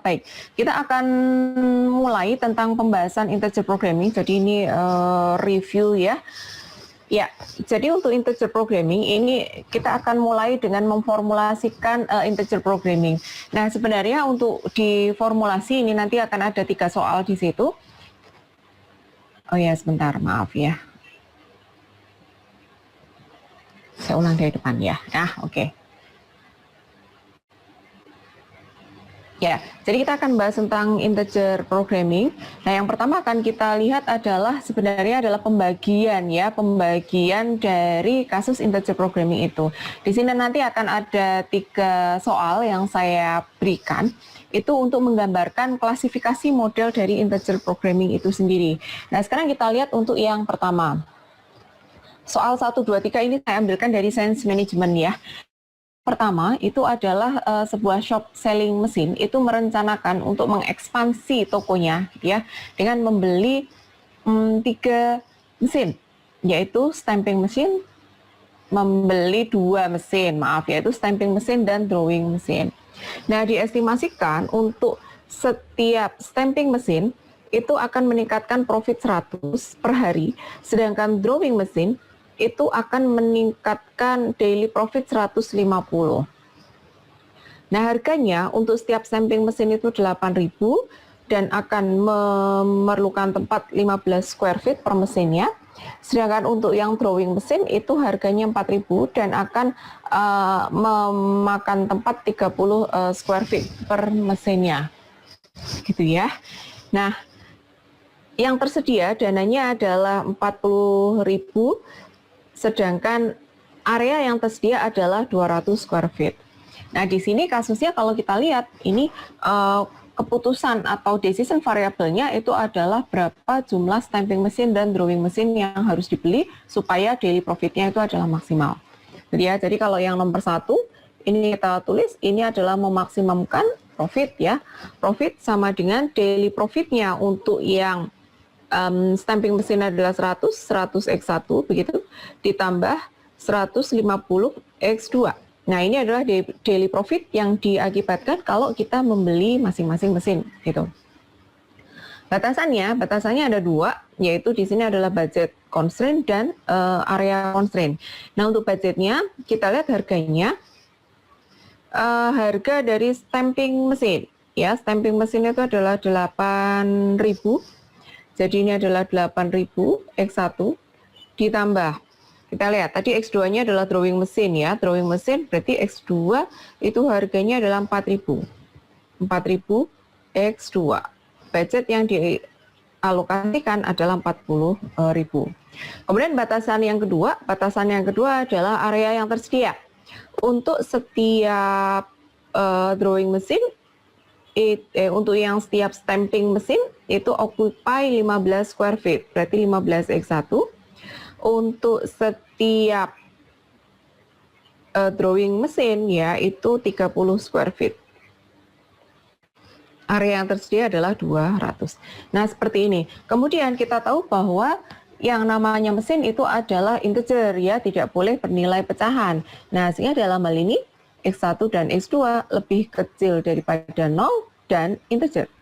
Baik, kita akan mulai tentang pembahasan integer programming. Jadi ini review ya. Ya, jadi untuk integer programming ini kita akan mulai dengan memformulasikan integer programming. Nah, sebenarnya untuk di formulasi ini nanti akan ada 3 soal di situ. Oh ya, sebentar, maaf ya. Saya ulang dari depan ya. Oke. Ya, jadi kita akan bahas tentang integer programming. Nah, yang pertama akan kita lihat adalah sebenarnya adalah pembagian dari kasus integer programming itu. Di sini nanti akan ada 3 soal yang saya berikan. Itu untuk menggambarkan klasifikasi model dari integer programming itu sendiri. Nah, sekarang kita lihat untuk yang pertama. Soal 1, 2, 3 ini saya ambilkan dari Science Management ya. Pertama, itu adalah sebuah shop selling mesin itu merencanakan untuk mengekspansi tokonya ya dengan membeli 3 mesin, yaitu stamping mesin, membeli 2 mesin, yaitu stamping mesin dan drawing mesin. Nah, diestimasikan untuk setiap stamping mesin itu akan meningkatkan profit 100 per hari, sedangkan drawing mesin itu akan meningkatkan daily profit 150. Nah, harganya untuk setiap stamping mesin itu 8.000 dan akan memerlukan tempat 15 square feet per mesinnya. Sedangkan untuk yang drawing mesin itu harganya 4.000 dan akan memakan tempat 30 square feet per mesinnya. Gitu ya. Nah, yang tersedia dananya adalah 40.000. Sedangkan area yang tersedia adalah 200 square feet. Nah, di sini kasusnya kalau kita lihat, ini keputusan atau decision variabelnya itu adalah berapa jumlah stamping mesin dan drawing mesin yang harus dibeli supaya daily profitnya itu adalah maksimal. Jadi kalau yang nomor 1, ini kita tulis, ini adalah memaksimumkan profit ya. Profit sama dengan daily profitnya untuk yang stamping mesin adalah 100 X1 begitu, ditambah 150 X2. Nah, ini adalah daily profit yang diakibatkan kalau kita membeli masing-masing mesin gitu. Batasannya ada 2, yaitu di sini adalah budget constraint dan area constraint. Nah, untuk budgetnya kita lihat harganya, harga dari stamping mesin ya, stamping mesin itu adalah 8.000. Jadi ini adalah 8.000 X1 ditambah, kita lihat tadi X2-nya adalah drawing mesin ya, drawing mesin berarti X2 itu harganya adalah 4.000 X2. Budget yang dialokasikan adalah 40.000. Kemudian batasan yang kedua adalah area yang tersedia. Untuk setiap drawing mesin, untuk yang setiap stamping mesin itu occupy 15 square feet, berarti 15 X1. Untuk setiap drawing mesin ya itu 30 square feet. Area yang tersedia adalah 200. Nah, seperti ini. Kemudian kita tahu bahwa yang namanya mesin itu adalah integer ya, tidak boleh bernilai pecahan. Nah, sehingga dalam hal ini X1 dan X2 lebih kecil daripada 0 dan integer.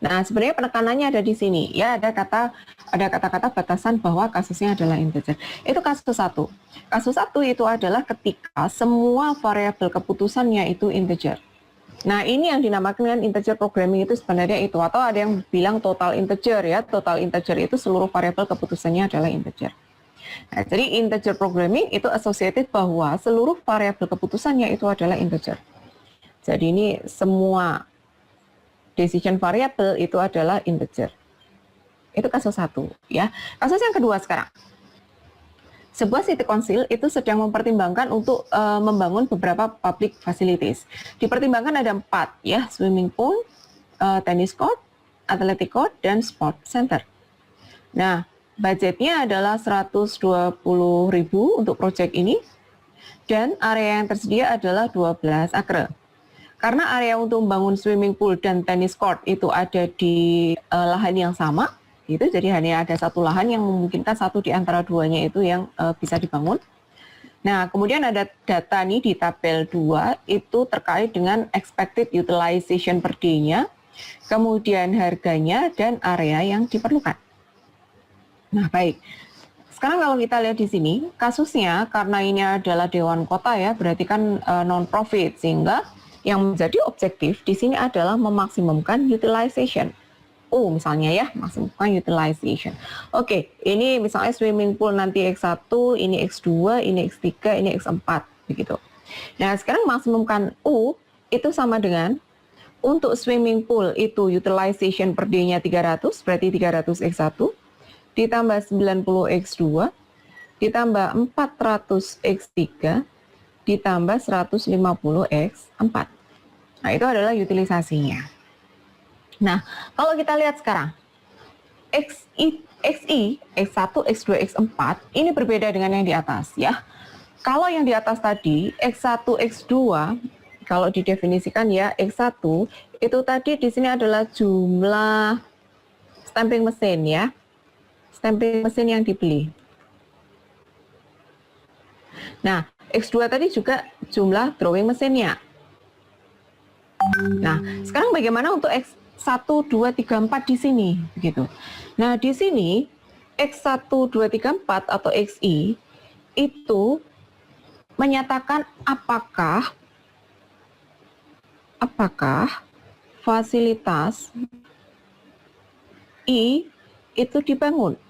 Nah, sebenarnya penekanannya ada di sini. Ya, ada kata-kata batasan bahwa kasusnya adalah integer. Itu kasus 1. Kasus 1 itu adalah ketika semua variabel keputusannya itu integer. Nah, ini yang dinamakan dengan integer programming itu sebenarnya itu. Atau ada yang bilang total integer ya. Total integer itu seluruh variabel keputusannya adalah integer. Nah, jadi integer programming itu associated bahwa seluruh variabel keputusannya itu adalah integer. Jadi ini semua decision variable itu adalah integer. Itu kasus 1 ya. Kasus yang kedua sekarang. Sebuah city council itu sedang mempertimbangkan untuk membangun beberapa public facilities. Dipertimbangkan ada 4 ya, swimming pool, tennis court, athletic court, dan sport center. Nah, budgetnya adalah 120.000 untuk proyek ini, dan area yang tersedia adalah 12 acre. Karena area untuk membangun swimming pool dan tennis court itu ada di lahan yang sama, jadi hanya ada satu lahan yang memungkinkan satu di antara duanya itu yang bisa dibangun. Nah, kemudian ada data nih di tabel 2 itu terkait dengan expected utilization per day-nya, kemudian harganya dan area yang diperlukan. Nah, baik. Sekarang kalau kita lihat di sini, kasusnya karena ini adalah Dewan Kota ya, berarti kan non-profit, sehingga yang menjadi objektif di sini adalah memaksimumkan utilization. Misalnya ya, maksimumkan utilization. Oke, ini misalnya swimming pool nanti X1, ini X2, ini X3, ini X4, begitu. Nah, sekarang maksimumkan U itu sama dengan untuk swimming pool itu utilization per day-nya 300, berarti 300 X1, ditambah 90 X2, ditambah 400 X3, ditambah 150 X4. Nah, itu adalah utilisasinya. Nah, kalau kita lihat sekarang, XI, X1, X2, X4, ini berbeda dengan yang di atas ya. Kalau yang di atas tadi, X1, X2, kalau didefinisikan ya, X1, itu tadi di sini adalah jumlah stamping mesin ya. Stamping mesin yang dibeli. Nah, X2 tadi juga jumlah drawing mesinnya. Nah, sekarang bagaimana untuk X1, 2, 3, 4 di sini? Begitu. Nah, di sini X1, 2, 3, 4 atau XI itu menyatakan apakah fasilitas I itu dibangun.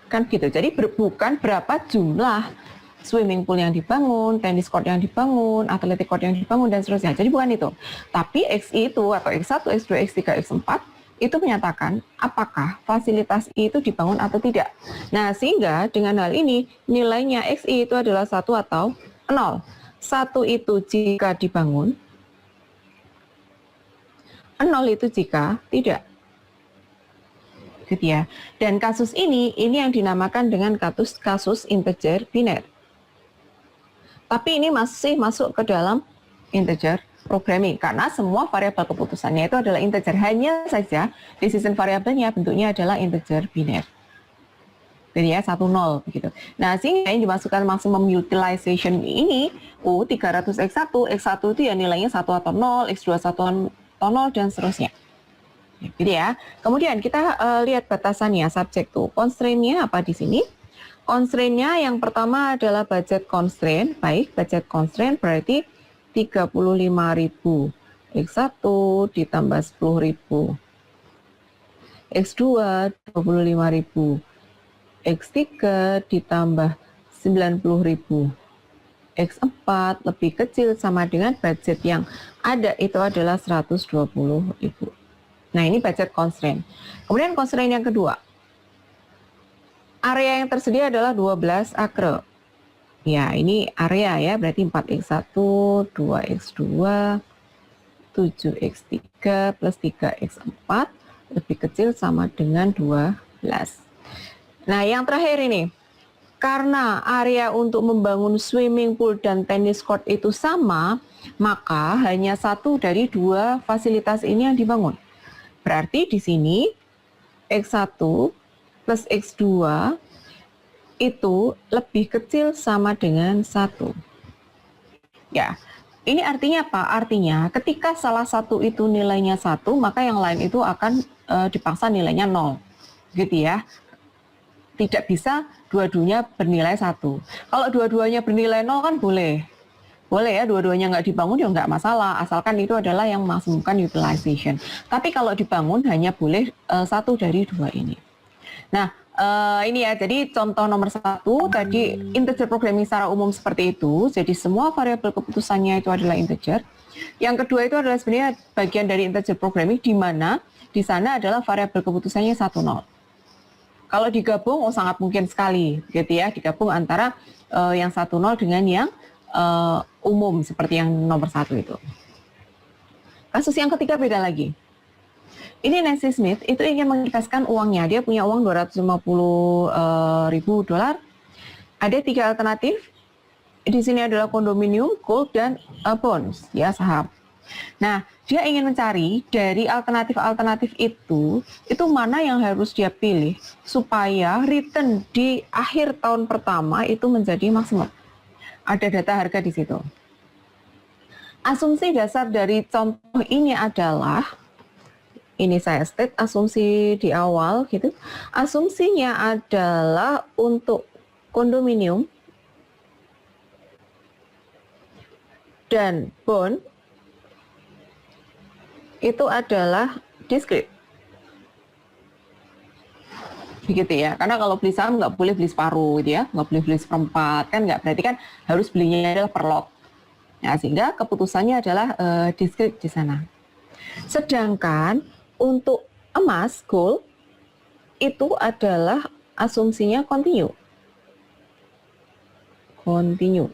Kan gitu. Jadi bukan berapa jumlah swimming pool yang dibangun, tenis court yang dibangun, athletic court yang dibangun, dan seterusnya. Jadi bukan itu. Tapi XI itu atau X1, X2, X3, X4 itu menyatakan apakah fasilitas I itu dibangun atau tidak. Nah, sehingga dengan hal ini nilainya XI itu adalah 1 atau 0. 1 itu jika dibangun, 0 itu jika tidak. Gitu ya. Dan kasus ini yang dinamakan dengan kasus integer biner. Tapi ini masih masuk ke dalam integer programming karena semua variabel keputusannya itu adalah integer. Hanya saja decision variabelnya bentuknya adalah integer biner. Jadi ya 1, 0 begitu. Nah, sehingga yang dimasukkan maksimum utilization ini 300 X1, X1 itu ya nilainya 1 atau 0, X2 1 atau 0 dan seterusnya. Gitu ya. Kemudian kita lihat batasannya, subject to constraint-nya apa di sini? Constraint-nya yang pertama adalah budget constraint. Baik, budget constraint berarti 35.000 X1 ditambah 10.000 X2 25.000 X3 ditambah 90.000 X4 lebih kecil sama dengan budget yang ada itu adalah 120.000. Nah, ini budget constraint. Kemudian constraint yang kedua. Area yang tersedia adalah 12 acre. Ya, ini area ya, berarti 4x1, 2x2, 7x3 plus 3x4 lebih kecil sama dengan 12. Nah, yang terakhir ini, karena area untuk membangun swimming pool dan tennis court itu sama, maka hanya satu dari dua fasilitas ini yang dibangun. Berarti di sini X1 plus X2 itu lebih kecil sama dengan 1. Ya, ini artinya apa? Artinya ketika salah satu itu nilainya 1, maka yang lain itu akan dipaksa nilainya 0. Gitu ya. Tidak bisa dua-duanya bernilai 1. Kalau dua-duanya bernilai 0 kan boleh. Boleh ya, dua-duanya nggak dibangun ya nggak masalah, asalkan itu adalah yang maksimumkan utilization. Tapi kalau dibangun hanya boleh satu dari dua ini. Nah, ini ya, jadi contoh nomor 1 tadi integer programming secara umum seperti itu. Jadi semua variabel keputusannya itu adalah integer. Yang kedua itu adalah sebenarnya bagian dari integer programming di mana di sana adalah variabel keputusannya 1, 0. Kalau digabung, sangat mungkin sekali, gitu ya, digabung antara yang 1, 0 dengan yang umum seperti yang nomor 1 itu. Kasus yang ketiga beda lagi. Ini Nancy Smith itu ingin menginvestkan uangnya. Dia punya uang 250.000 dolar. Ada 3 alternatif. Di sini adalah kondominium, gold, dan bonds, ya saham. Nah, dia ingin mencari dari alternatif-alternatif itu mana yang harus dia pilih supaya return di akhir tahun pertama itu menjadi maksimum. Ada data harga di situ. Asumsi dasar dari contoh ini adalah, ini saya state asumsi di awal gitu. Asumsinya adalah untuk kondominium dan bond itu adalah diskret. Begitu ya, karena kalau beli saham nggak boleh beli separuh gitu ya, nggak boleh beli seperempat, kan nggak, berarti kan harus belinya adalah per lot. Nah, sehingga keputusannya adalah diskret di sana. Sedangkan untuk emas, gold, itu adalah asumsinya continue. Continue.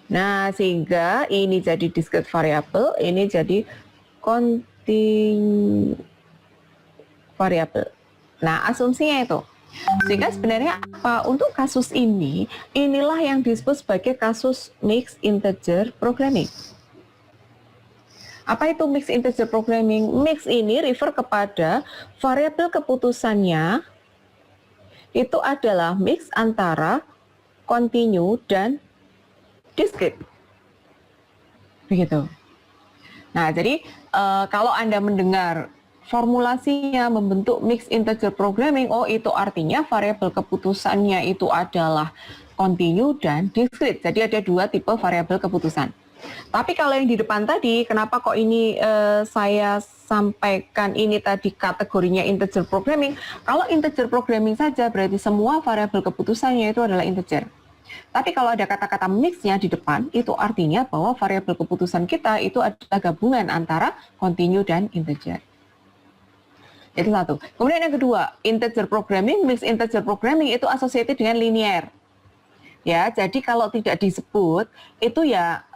Nah, sehingga ini jadi discrete variable, ini jadi continue variable. Nah, asumsinya itu. Sehingga sebenarnya apa? Untuk kasus ini, inilah yang disebut sebagai kasus mixed integer programming. Apa itu mixed integer programming? Mix ini refer kepada variabel keputusannya itu adalah mix antara continue dan discrete. Begitu. Nah, jadi kalau Anda mendengar formulasinya membentuk mixed integer programming, oh itu artinya variabel keputusannya itu adalah continue dan discrete. Jadi ada dua tipe variabel keputusan. Tapi kalau yang di depan tadi, kenapa kok ini saya sampaikan ini tadi kategorinya integer programming? Kalau integer programming saja berarti semua variabel keputusannya itu adalah integer. Tapi kalau ada kata-kata mix-nya di depan, itu artinya bahwa variabel keputusan kita itu adalah gabungan antara continue dan integer. Itu satu. Kemudian yang kedua, integer programming, mixed integer programming itu associated dengan linear. Ya, jadi kalau tidak disebut, itu ya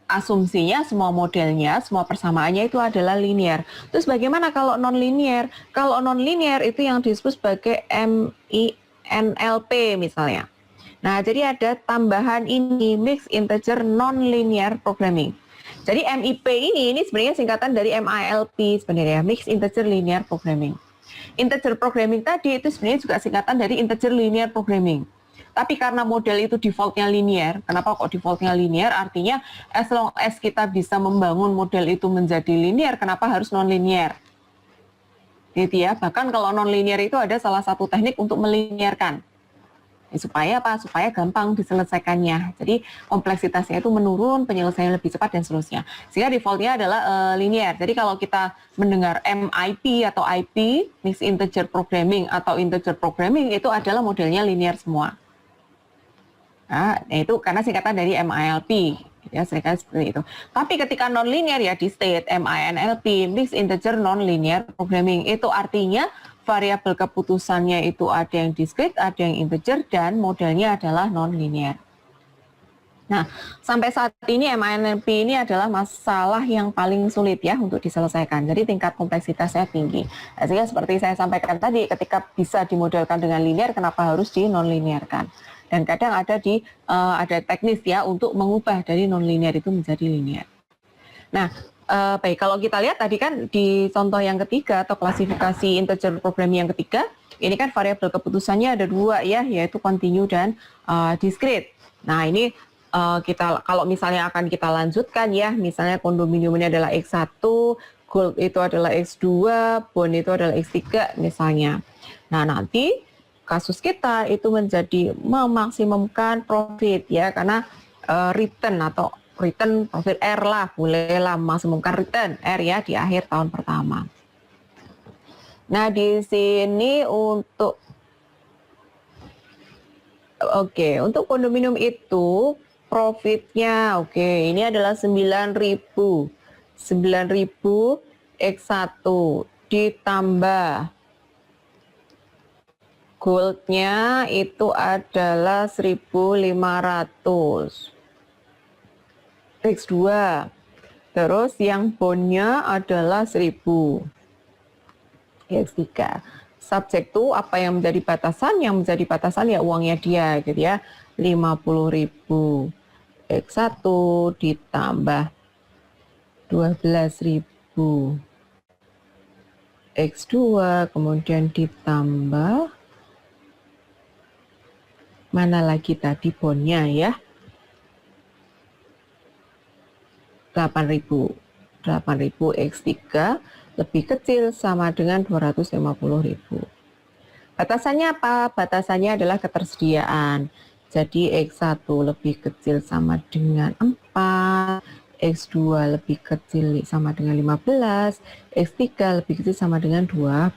asumsinya semua modelnya, semua persamaannya itu adalah linear. Terus bagaimana kalau non-linear? Kalau non-linear itu yang disebut sebagai MINLP misalnya. Nah, jadi ada tambahan ini, mixed integer non-linear programming. Jadi MIP ini sebenarnya singkatan dari MILP sebenarnya, mixed integer linear programming. Integer programming tadi itu sebenarnya juga singkatan dari integer linear programming. Tapi karena model itu defaultnya linear, kenapa kok defaultnya linear? Artinya as long as kita bisa membangun model itu menjadi linear, kenapa harus non-linear? Gitu ya, bahkan kalau non-linear itu ada salah satu teknik untuk melinearkan. Supaya apa? Supaya gampang diselesaikannya. Jadi kompleksitasnya itu menurun, penyelesaiannya lebih cepat dan seterusnya. Sehingga defaultnya adalah linear. Jadi kalau kita mendengar MIP atau IP, mixed integer programming atau integer programming, itu adalah modelnya linear semua. Nah, itu karena singkatan dari MILP, ya seringkali seperti itu. Tapi ketika non-linear ya di state MINLP, mixed integer non-linear programming, itu artinya variabel keputusannya itu ada yang discrete, ada yang integer, dan modelnya adalah non-linear. Nah, sampai saat ini MINLP ini adalah masalah yang paling sulit ya untuk diselesaikan. Jadi tingkat kompleksitasnya tinggi. Nah, sehingga seperti saya sampaikan tadi, ketika bisa dimodelkan dengan linear, kenapa harus di non-linearkan? Dan kadang ada ada teknis ya untuk mengubah dari non-linear itu menjadi linear. Nah, baik, kalau kita lihat tadi kan di contoh yang ketiga atau klasifikasi integer programming yang ketiga, ini kan variabel keputusannya ada dua ya, yaitu continue dan discrete. Nah, ini kita kalau misalnya akan kita lanjutkan ya, misalnya kondominium ini adalah X1, gold itu adalah X2, bond itu adalah X3 misalnya. Nah, nanti kasus kita itu menjadi memaksimumkan profit ya, karena return atau return profit R lah, bolehlah memaksimumkan return R ya di akhir tahun pertama. Nah, di sini untuk untuk kondominium itu profitnya ini adalah 9.000 X1 ditambah goldnya itu adalah 1.500 X2, terus yang bondnya adalah 1.000 X3. Subjek itu apa yang menjadi batasan? Yang menjadi batasan ya uangnya dia gitu ya, 50.000 X1 ditambah 12.000 X2, kemudian ditambah mana lagi tadi bondnya ya, 8.000 X3 lebih kecil sama dengan 250.000. Batasannya apa? Batasannya adalah ketersediaan. Jadi X1 lebih kecil sama dengan 4, X2 lebih kecil sama dengan 15, X3 lebih kecil sama dengan 20.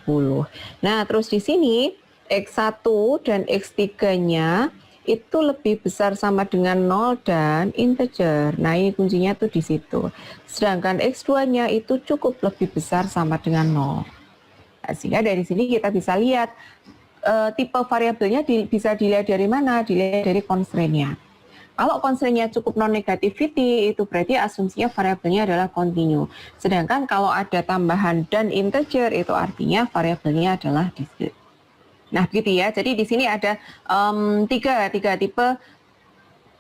Nah, terus di sini X1 dan X3-nya itu lebih besar sama dengan 0 dan integer. Nah, ini kuncinya tuh di situ. Sedangkan X2-nya itu cukup lebih besar sama dengan 0. Nah, sehingga dari sini kita bisa lihat tipe variabelnya bisa dilihat dari mana? Dilihat dari constraint-nya. Kalau constraint-nya cukup non-negativity, itu berarti asumsinya variabelnya adalah continue. Sedangkan kalau ada tambahan dan integer, itu artinya variabelnya adalah discrete. Nah, begitu ya. Jadi di sini ada tiga tipe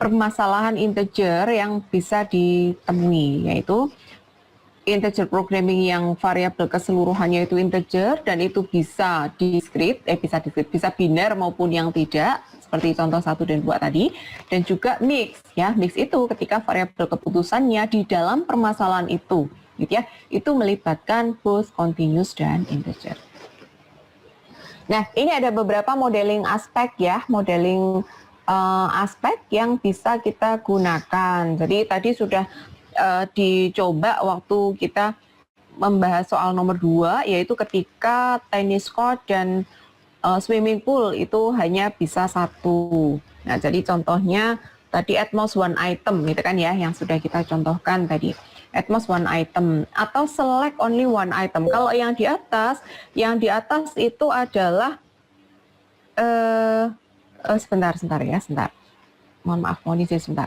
permasalahan integer yang bisa ditemui, yaitu integer programming yang variabel keseluruhannya itu integer dan itu bisa discrete, bisa biner maupun yang tidak, seperti contoh 1 dan 2 tadi, dan juga mix ya. Mix itu ketika variabel keputusannya di dalam permasalahan itu, gitu ya, itu melibatkan both continuous dan integer. Nah, ini ada beberapa modeling aspek ya, modeling aspek yang bisa kita gunakan. Jadi tadi sudah dicoba waktu kita membahas soal nomor 2, yaitu ketika tenis court dan swimming pool itu hanya bisa 1. Nah, jadi contohnya tadi at most one item gitu kan ya, yang sudah kita contohkan tadi. At most one item atau select only one item. Kalau yang di atas itu adalah sebentar ya, sebentar. Mohon maaf, mohon izin sebentar.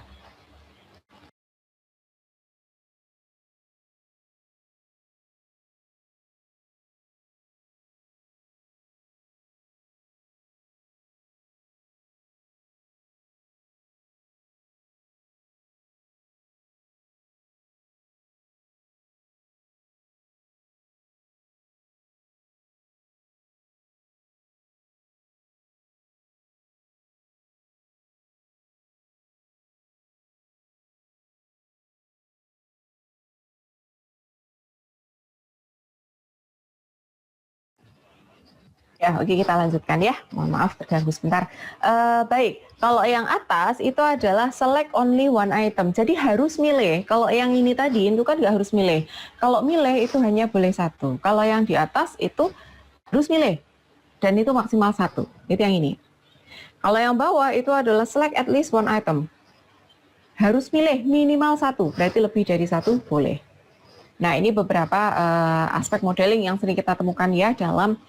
Ya, oke, kita lanjutkan ya. Mohon maaf terganggu sebentar. Baik, kalau yang atas itu adalah select only one item. Jadi harus milih. Kalau yang ini tadi itu kan nggak harus milih. Kalau milih itu hanya boleh 1. Kalau yang di atas itu harus milih. Dan itu maksimal 1. Itu yang ini. Kalau yang bawah itu adalah select at least one item. Harus milih minimal 1. Berarti lebih dari 1 boleh. Nah, ini beberapa aspek modeling yang sering kita temukan ya dalam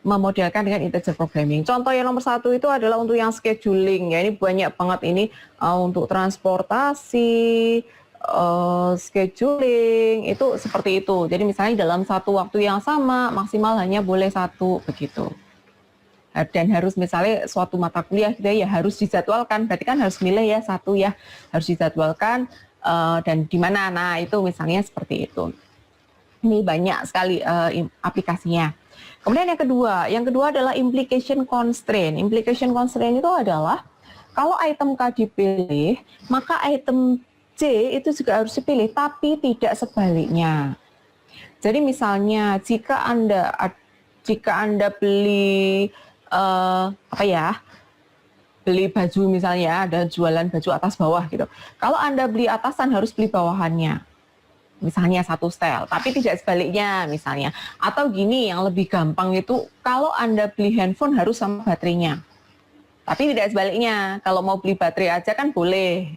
memodelkan dengan integer programming. Contoh yang nomor 1 itu adalah untuk yang scheduling ya, ini banyak banget ini untuk transportasi, scheduling itu seperti itu. Jadi misalnya dalam satu waktu yang sama maksimal hanya boleh 1 begitu. Dan harus misalnya suatu mata kuliah gitu ya harus dijadwalkan, berarti kan harus milih ya 1 ya, harus dijadwalkan dan di mana. Nah, itu misalnya seperti itu. Ini banyak sekali aplikasinya. Kemudian yang kedua adalah implication constraint. Implication constraint itu adalah kalau item K dipilih, maka item C itu juga harus dipilih, tapi tidak sebaliknya. Jadi misalnya jika Anda beli beli baju misalnya, ada jualan baju atas bawah gitu. Kalau Anda beli atasan harus beli bawahannya. Misalnya satu style, tapi tidak sebaliknya misalnya. Atau gini, yang lebih gampang itu kalau Anda beli handphone harus sama baterainya. Tapi tidak sebaliknya, kalau mau beli baterai aja kan boleh.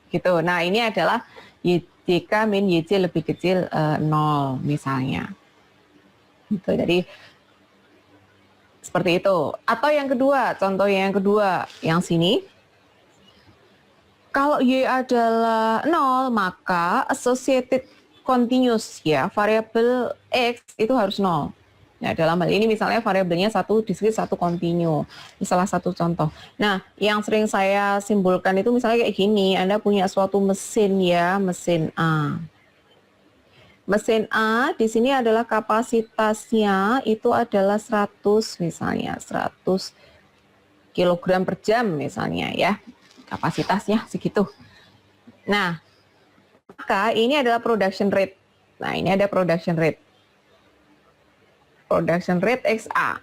Gitu. Nah, ini adalah YK min YC lebih kecil 0 misalnya. Gitu. Jadi seperti itu. Atau yang kedua, contoh yang kedua, yang sini. Kalau Y adalah 0, maka associated continuous ya, variabel X itu harus 0. Ya, dalam hal ini misalnya variabelnya satu diskrit, satu kontinu. Ini salah satu contoh. Nah, yang sering saya simpulkan itu misalnya kayak gini, Anda punya suatu mesin ya, mesin A. Mesin A di sini adalah kapasitasnya itu adalah 100 misalnya, 100 kilogram per jam misalnya ya. Kapasitasnya segitu. Nah, maka ini adalah production rate. Nah, ini ada production rate. Production rate XA.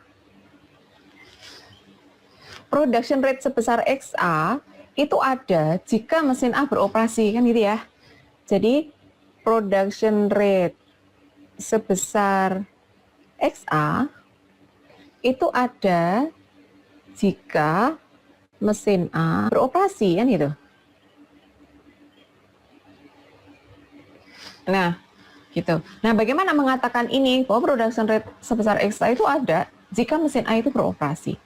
Production rate sebesar XA itu ada jika mesin A beroperasi, kan gitu ya. Jadi production rate sebesar XA itu ada jika mesin A beroperasi, kan gitu. Nah, gitu. Nah, bagaimana mengatakan ini bahwa production rate sebesar XA itu ada jika mesin A itu beroperasi?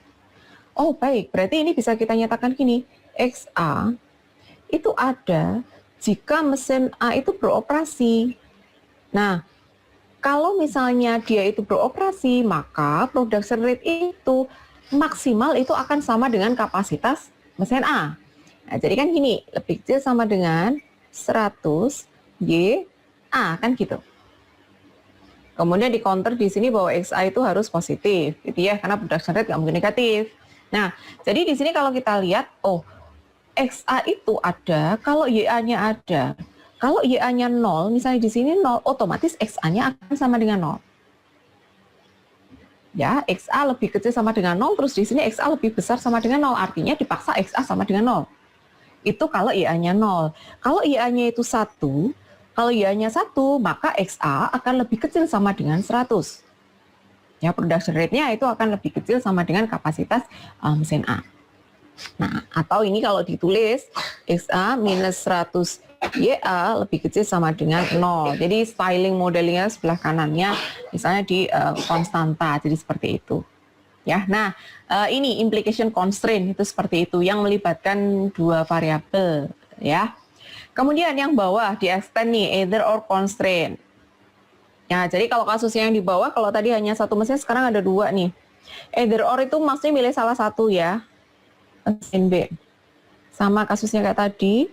Oh, baik. Berarti ini bisa kita nyatakan gini, XA itu ada jika mesin A itu beroperasi. Nah, kalau misalnya dia itu beroperasi, maka production rate itu maksimal itu akan sama dengan kapasitas mesin A. Nah, jadi kan gini, lebih kecil sama dengan 100 Y A, kan gitu. Kemudian di counter di sini bahwa XA itu harus positif, gitu ya, karena production rate nggak mungkin negatif. Nah, jadi di sini kalau kita lihat, oh, XA itu ada kalau YA-nya ada. Kalau YA-nya 0, misalnya di sini 0, otomatis XA-nya akan sama dengan 0. Ya, XA lebih kecil sama dengan 0, terus di sini XA lebih besar sama dengan 0, artinya dipaksa XA sama dengan 0. Itu kalau YA-nya 0. Kalau YA-nya itu 1, kalau Y-nya 1, maka XA akan lebih kecil sama dengan 100. Ya, production rate-nya itu akan lebih kecil sama dengan kapasitas mesin A. Nah, atau ini kalau ditulis XA minus 100 YA lebih kecil sama dengan 0. Jadi styling modelingnya sebelah kanannya misalnya di konstanta, jadi seperti itu. Ya, nah ini implication constraint itu seperti itu yang melibatkan dua variabel ya. Kemudian yang bawah di extend nih, either or constraint. Ya, jadi kalau kasusnya yang di bawah, kalau tadi hanya satu mesin, sekarang ada dua nih. Either or itu maksudnya milih salah satu ya, mesin B. Sama kasusnya kayak tadi,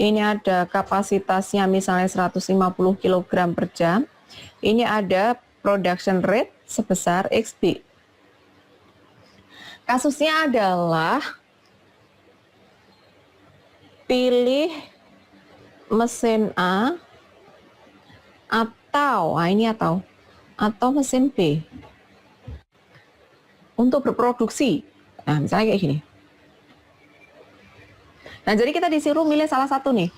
ini ada kapasitasnya misalnya 150 kg per jam. Ini ada production rate sebesar XB. Kasusnya adalah pilih mesin A atau mesin B untuk berproduksi. Nah, misalnya kayak gini. Nah, jadi kita disuruh milih salah satu nih.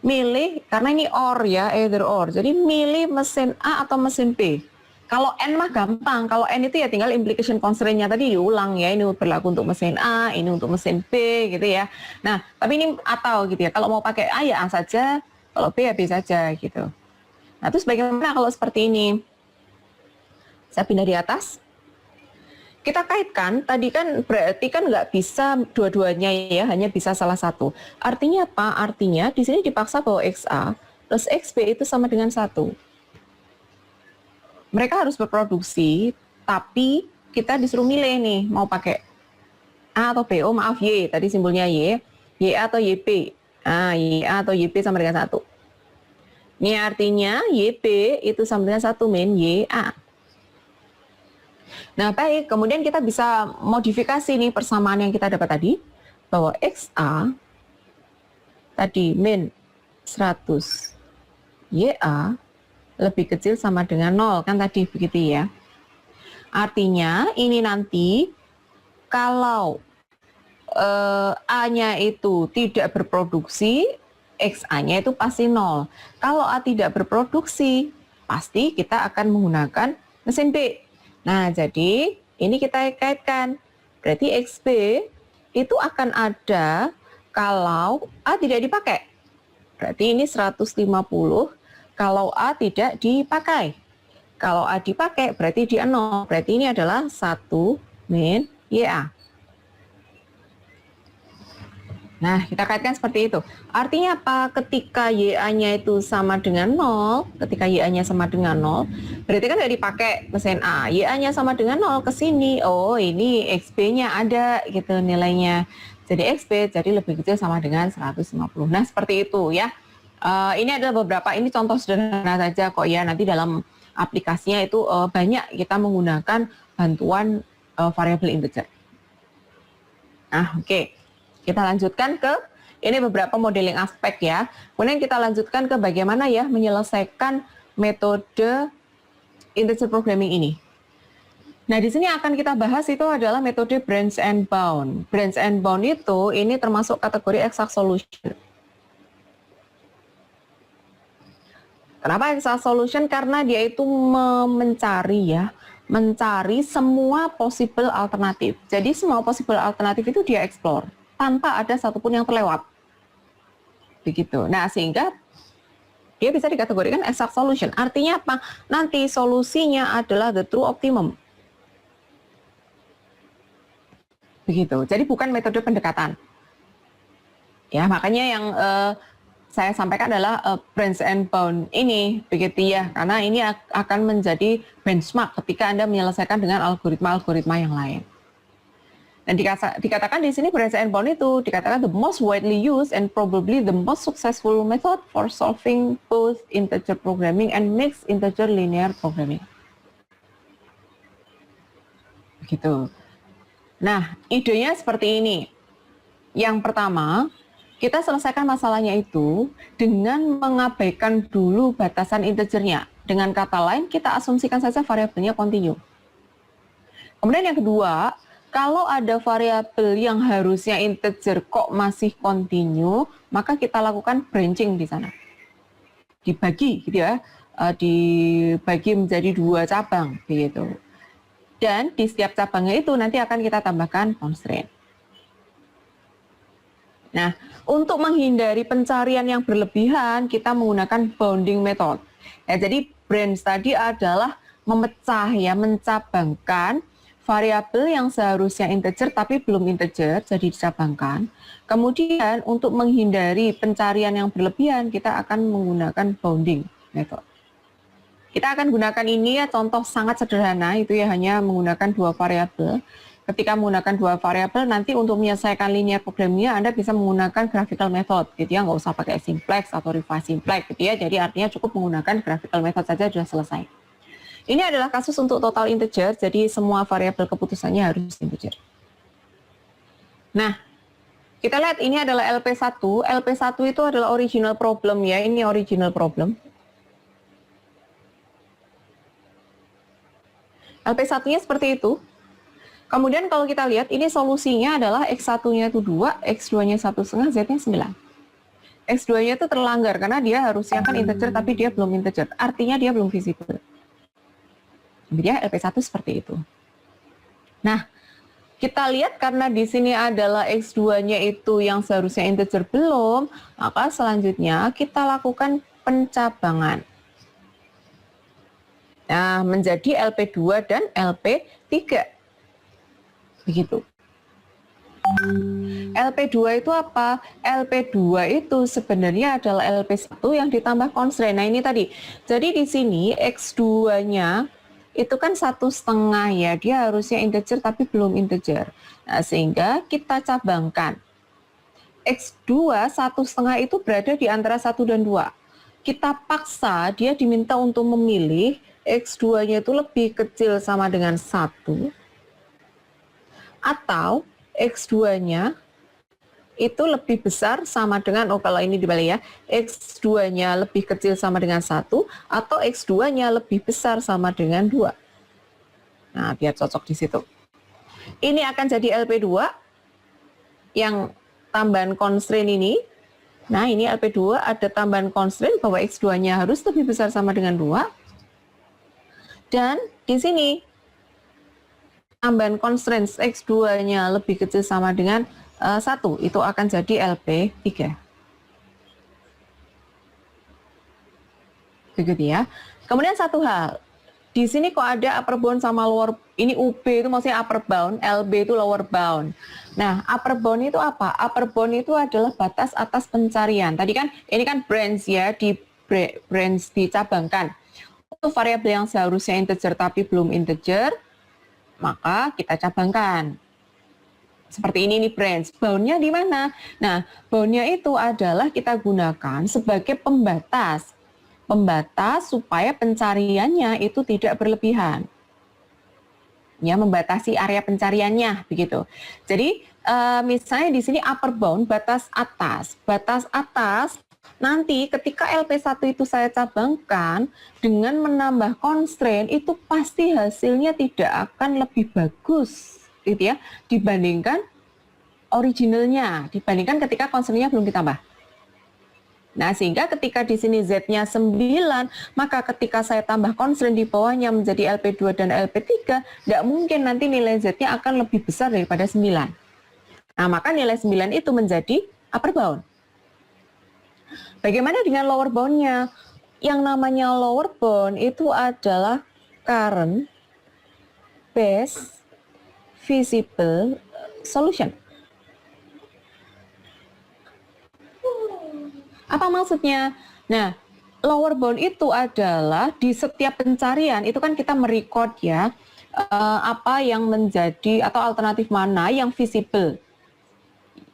Milih, karena ini or ya, either or. Jadi milih mesin A atau mesin B. Kalau N mah gampang. Kalau N itu ya tinggal implication constraint-nya tadi diulang ya. Ini berlaku untuk mesin A, ini untuk mesin B gitu ya. Nah, tapi ini atau gitu ya. Kalau mau pakai A ya A saja, kalau B ya B saja gitu. Nah, terus bagaimana kalau seperti ini? Saya pindah di atas. Kita kaitkan, tadi kan berarti kan nggak bisa dua-duanya ya, hanya bisa salah satu. Artinya apa? Artinya di sini dipaksa bahwa XA plus XB itu sama dengan 1. Mereka harus berproduksi, tapi kita disuruh milih nih, mau pakai A atau B. Oh maaf, Y, tadi simbolnya Y. YA atau YB. YA atau YB sama dengan 1. Ini artinya YB itu sama dengan 1 min YA. Nah, baik, kemudian kita bisa modifikasi nih persamaan yang kita dapat tadi, bahwa XA tadi min 100 YA lebih kecil sama dengan 0, kan tadi begitu ya. Artinya ini nanti kalau A-nya itu tidak berproduksi, XA-nya itu pasti 0. Kalau A tidak berproduksi, pasti kita akan menggunakan mesin B. Nah, jadi ini kita kaitkan. Berarti XB itu akan ada kalau A tidak dipakai. Berarti ini 150 kalau A tidak dipakai. Kalau A dipakai berarti dia 0. Berarti ini adalah 1 min YA. Nah, kita kaitkan seperti itu. Artinya apa? Ketika YA-nya itu sama dengan 0, ketika YA-nya sama dengan 0, berarti kan nggak dipakai mesin A. YA-nya sama dengan 0 ke sini. Oh, ini XB-nya ada gitu nilainya. Jadi XB jadi lebih kecil sama dengan 150. Nah, seperti itu ya. Ini adalah beberapa, ini contoh sederhana saja kok ya. Nanti dalam aplikasinya itu banyak kita menggunakan bantuan variabel integer. Nah, oke. Kita lanjutkan ke ini beberapa modeling aspek ya. Kemudian kita lanjutkan ke bagaimana ya menyelesaikan metode integer programming ini. Nah, di sini akan kita bahas itu adalah metode branch and bound. Branch and bound itu ini termasuk kategori exact solution. Kenapa exact solution? Karena dia itu mencari semua possible alternatif. Jadi semua possible alternatif itu dia explore tanpa ada satupun yang terlewat. Begitu. Nah, sehingga dia bisa dikategorikan exact solution. Artinya apa? Nanti solusinya adalah the true optimum. Begitu. Jadi bukan metode pendekatan. Ya, makanya yang saya sampaikan adalah branch and bound ini, begitu ya. Karena ini akan menjadi benchmark ketika Anda menyelesaikan dengan algoritma-algoritma yang lain. Dan dikatakan di sini branch and bound itu dikatakan the most widely used and probably the most successful method for solving both integer programming and mixed integer linear programming. Begitu. Nah, idenya seperti ini. Yang pertama, kita selesaikan masalahnya itu dengan mengabaikan dulu batasan integernya. Dengan kata lain, kita asumsikan saja variabelnya kontinu. Kemudian yang kedua, kalau ada variabel yang harusnya integer kok masih kontinu, maka kita lakukan branching di sana. Dibagi gitu ya, dibagi menjadi 2 cabang begitu. Dan di setiap cabangnya itu nanti akan kita tambahkan constraint. Nah, untuk menghindari pencarian yang berlebihan, kita menggunakan bounding method. Ya, jadi branch tadi adalah memecah ya, mencabangkan variabel yang seharusnya integer tapi belum integer, jadi dicabangkan. Kemudian untuk menghindari pencarian yang berlebihan, kita akan menggunakan bounding method. Kita akan gunakan ini ya, contoh sangat sederhana, itu ya hanya menggunakan 2 variabel. Ketika menggunakan 2 variabel, nanti untuk menyelesaikan linear programmingnya Anda bisa menggunakan graphical method, gitu ya, nggak usah pakai simplex atau reverse simplex, gitu ya. Jadi artinya cukup menggunakan graphical method saja sudah selesai. Ini adalah kasus untuk total integer, jadi semua variabel keputusannya harus integer. Nah, kita lihat ini adalah LP1. LP1 itu adalah original problem ya, ini original problem. LP1-nya seperti itu. Kemudian kalau kita lihat, ini solusinya adalah X1-nya itu 2, X2-nya 1,5, Z-nya 9. X2-nya itu terlanggar karena dia harusnya kan integer tapi dia belum integer. Artinya dia belum visible. Jadi LP1 seperti itu. Nah, kita lihat karena di sini adalah X2-nya itu yang seharusnya integer belum, maka selanjutnya kita lakukan pencabangan. Nah, menjadi LP2 dan LP3. Begitu. LP2 itu apa? LP2 itu sebenarnya adalah LP1 yang ditambah constraint. Nah, ini tadi. Jadi di sini X2-nya itu kan 1,5 ya, dia harusnya integer tapi belum integer. Nah, sehingga kita cabangkan. X2 1,5 itu berada di antara 1 dan 2. Kita paksa dia diminta untuk memilih X2-nya itu lebih kecil sama dengan 1 atau X2-nya itu lebih besar sama dengan, oh kalau ini dibalik ya, X2-nya lebih kecil sama dengan 1 atau X2-nya lebih besar sama dengan 2. Nah, biar cocok di situ. Ini akan jadi LP2 yang tambahan constraint ini. Nah, ini LP2 ada tambahan constraint bahwa X2-nya harus lebih besar sama dengan 2. Dan di sini tambahan constraint X2-nya lebih kecil sama dengan 1, itu akan jadi LP3. Begitu ya. Kemudian satu hal, di sini kok ada upper bound sama lower, ini UB itu maksudnya upper bound, LB itu lower bound. Nah, upper bound itu apa? Upper bound itu adalah batas atas pencarian. Tadi kan, ini kan branch ya, di branch dicabangkan. Untuk variabel yang seharusnya integer tapi belum integer, maka kita cabangkan. Seperti ini nih branch. Boundnya di mana? Nah, boundnya itu adalah kita gunakan sebagai pembatas. Pembatas supaya pencariannya itu tidak berlebihan. Ya, membatasi area pencariannya begitu. Jadi, misalnya di sini upper bound batas atas. Batas atas nanti ketika LP1 itu saya cabangkan dengan menambah constraint itu pasti hasilnya tidak akan lebih bagus gitu ya dibandingkan originalnya, dibandingkan ketika constraint-nya belum ditambah. Nah, sehingga ketika di sini Z-nya 9, maka ketika saya tambah constraint di bawahnya menjadi LP2 dan LP3, tidak mungkin nanti nilai Z-nya akan lebih besar daripada 9. Nah, maka nilai 9 itu menjadi upper bound. Bagaimana dengan lower bound-nya? Yang namanya lower bound itu adalah current base visible solution. Apa maksudnya? Nah, lower bound itu adalah di setiap pencarian itu kan kita merecord ya apa yang menjadi atau alternatif mana yang visible,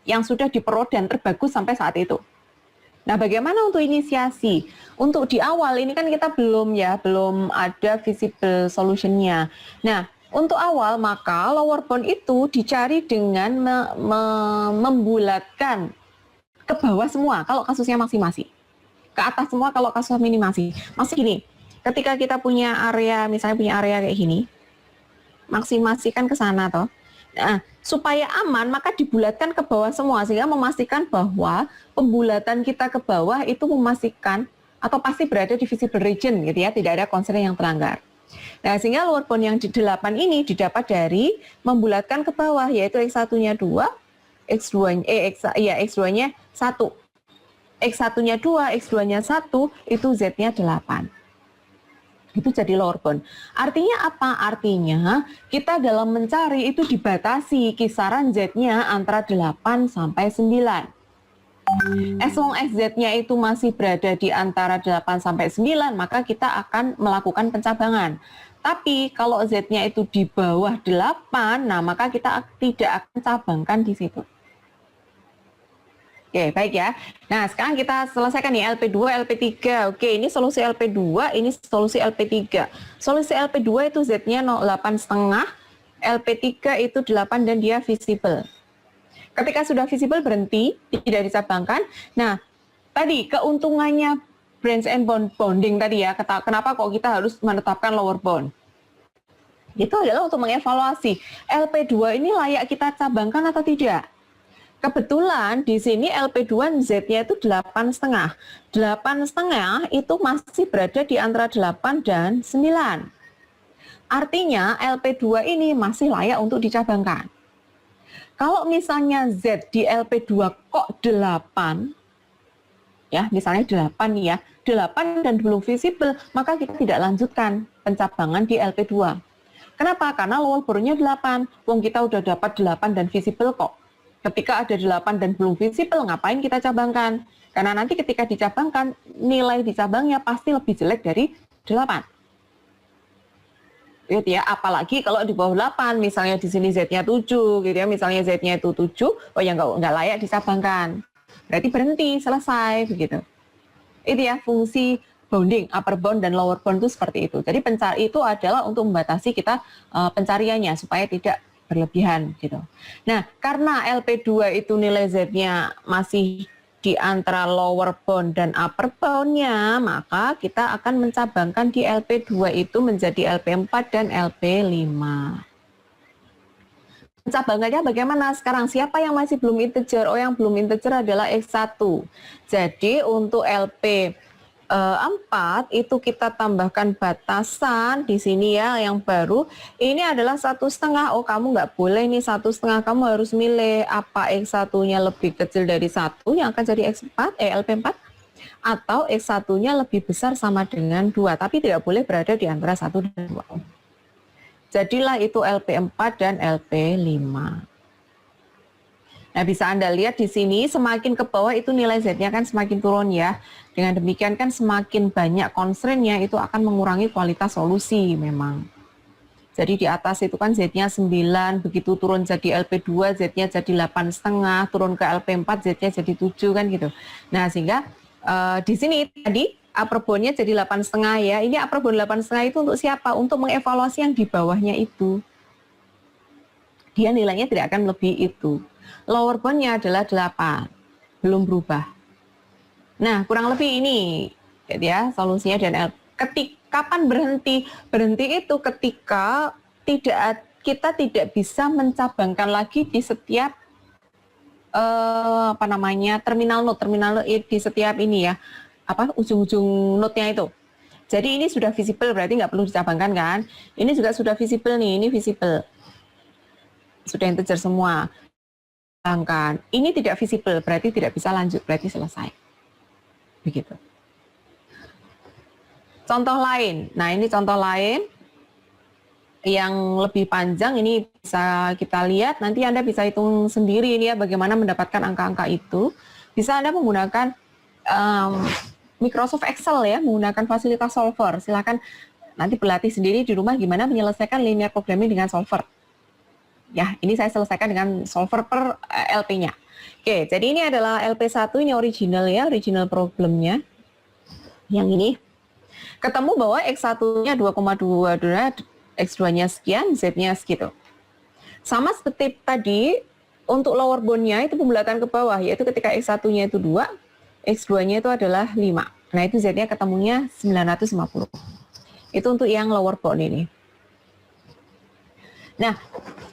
yang sudah diperoleh dan terbagus sampai saat itu. Nah, bagaimana untuk inisiasi? Untuk di awal ini kan kita belum ada visible solution-nya. Nah, untuk awal maka lower bound itu dicari dengan membulatkan ke bawah semua kalau kasusnya masing-masing. Ke atas semua kalau kasusnya minimasi. Masih gini, ketika kita punya area, misalnya punya area kayak gini, maksimasikan ke sana toh. Nah, supaya aman maka dibulatkan ke bawah semua sehingga memastikan bahwa pembulatan kita ke bawah itu memastikan atau pasti berada di visible region gitu ya, tidak ada constraint yang terlanggar. Nah, sehingga lower bound yang di 8 ini didapat dari membulatkan ke bawah, yaitu X1-nya 2, X2-nya 1. X1-nya 2, X2-nya 1, itu Z-nya 8. Itu jadi lower bound. Artinya apa? Artinya kita dalam mencari itu dibatasi kisaran Z-nya antara 8 sampai 9. As long as Z-nya itu masih berada di antara 8 sampai 9, maka kita akan melakukan pencabangan. Tapi kalau Z-nya itu di bawah 8, nah maka kita tidak akan cabangkan di situ. Oke, baik ya. Nah, sekarang kita selesaikan nih LP2, LP3. Oke, ini solusi LP2, ini solusi LP3. Solusi LP2 itu Z-nya 8,5, LP3 itu 8 dan dia visible. Ketika sudah visible berhenti, tidak dicabangkan. Nah, tadi keuntungannya branch and bonding tadi ya, kenapa kok kita harus menetapkan lower bound? Itu adalah untuk mengevaluasi LP2 ini layak kita cabangkan atau tidak. Kebetulan di sini LP2 Z-nya itu 8,5. 8,5 itu masih berada di antara 8 dan 9. Artinya LP2 ini masih layak untuk dicabangkan. Kalau misalnya Z di LP2 kok 8, ya misalnya 8 nih ya, 8 dan belum visible, maka kita tidak lanjutkan pencabangan di LP2. Kenapa? Karena lower bound-nya 8. Wong kita udah dapat 8 dan visible kok. Ketika ada 8 dan belum visible, ngapain kita cabangkan? Karena nanti ketika dicabangkan, nilai di cabangnya pasti lebih jelek dari 8. Gitu ya, apalagi kalau di bawah 8, misalnya di sini Z-nya 7, gitu ya, misalnya Z-nya itu 7, oh ya nggak layak dicabangkan. Berarti berhenti, selesai, begitu. Itu ya, fungsi bounding, upper bound dan lower bound itu seperti itu. Jadi pencari itu adalah untuk membatasi kita pencariannya, supaya tidak berlebihan, gitu. Nah, karena LP2 itu nilai Z-nya masih di antara lower bound dan upper bound-nya, maka kita akan mencabangkan di LP2 itu menjadi LP4 dan LP5. Pencabangannya bagaimana sekarang? Siapa yang masih belum integer? Oh, yang belum integer adalah X1. Jadi untuk LP 4 itu kita tambahkan batasan di sini ya yang baru. Ini adalah 1,5. Oh, kamu nggak boleh nih 1,5. Kamu harus milih apa X1-nya lebih kecil dari 1 yang akan jadi LP4. Atau X1-nya lebih besar sama dengan 2, tapi tidak boleh berada di antara 1 dan 2 ohm. Jadilah itu LP4 dan LP5. Nah, bisa Anda lihat di sini semakin ke bawah itu nilai Z-nya kan semakin turun ya. Dengan demikian kan semakin banyak constraint-nya itu akan mengurangi kualitas solusi memang. Jadi di atas itu kan Z-nya 9, begitu turun jadi LP2 Z-nya jadi 8,5, turun ke LP4 Z-nya jadi 7 kan gitu. Nah, sehingga di sini tadi upper bound-nya jadi 8,5 ya. Ini upper bound 8,5 itu untuk siapa? Untuk mengevaluasi yang di bawahnya itu. Dia nilainya tidak akan lebih itu. Lower bound-nya adalah 8, belum berubah. Nah, kurang lebih ini ya solusinya dan kapan berhenti? Berhenti itu ketika kita tidak bisa mencabangkan lagi di setiap terminal node di setiap ini ya, ujung-ujung node-nya itu. Jadi ini sudah visible, berarti nggak perlu dicabangkan kan? Ini juga sudah visible nih, ini visible. Sudah integer semua. Ini tidak visible, berarti tidak bisa lanjut, berarti selesai. Begitu. Contoh lain. Nah, ini contoh lain yang lebih panjang, ini bisa kita lihat, nanti Anda bisa hitung sendiri ini ya bagaimana mendapatkan angka-angka itu. Bisa Anda menggunakan Microsoft Excel ya, menggunakan fasilitas solver. Silakan nanti berlatih sendiri di rumah gimana menyelesaikan linear programming dengan solver. Ya, ini saya selesaikan dengan solver per LP-nya. Oke, jadi ini adalah LP1, ini original ya, original problemnya. Yang ini. Ketemu bahwa X1-nya 2,2, X2-nya sekian, Z-nya segitu. Sama seperti tadi, untuk lower bound-nya itu pembulatan ke bawah, yaitu ketika X1-nya itu 2, X2-nya itu adalah 5. Nah, itu Z-nya ketemunya 950. Itu untuk yang lower bound ini. Nah,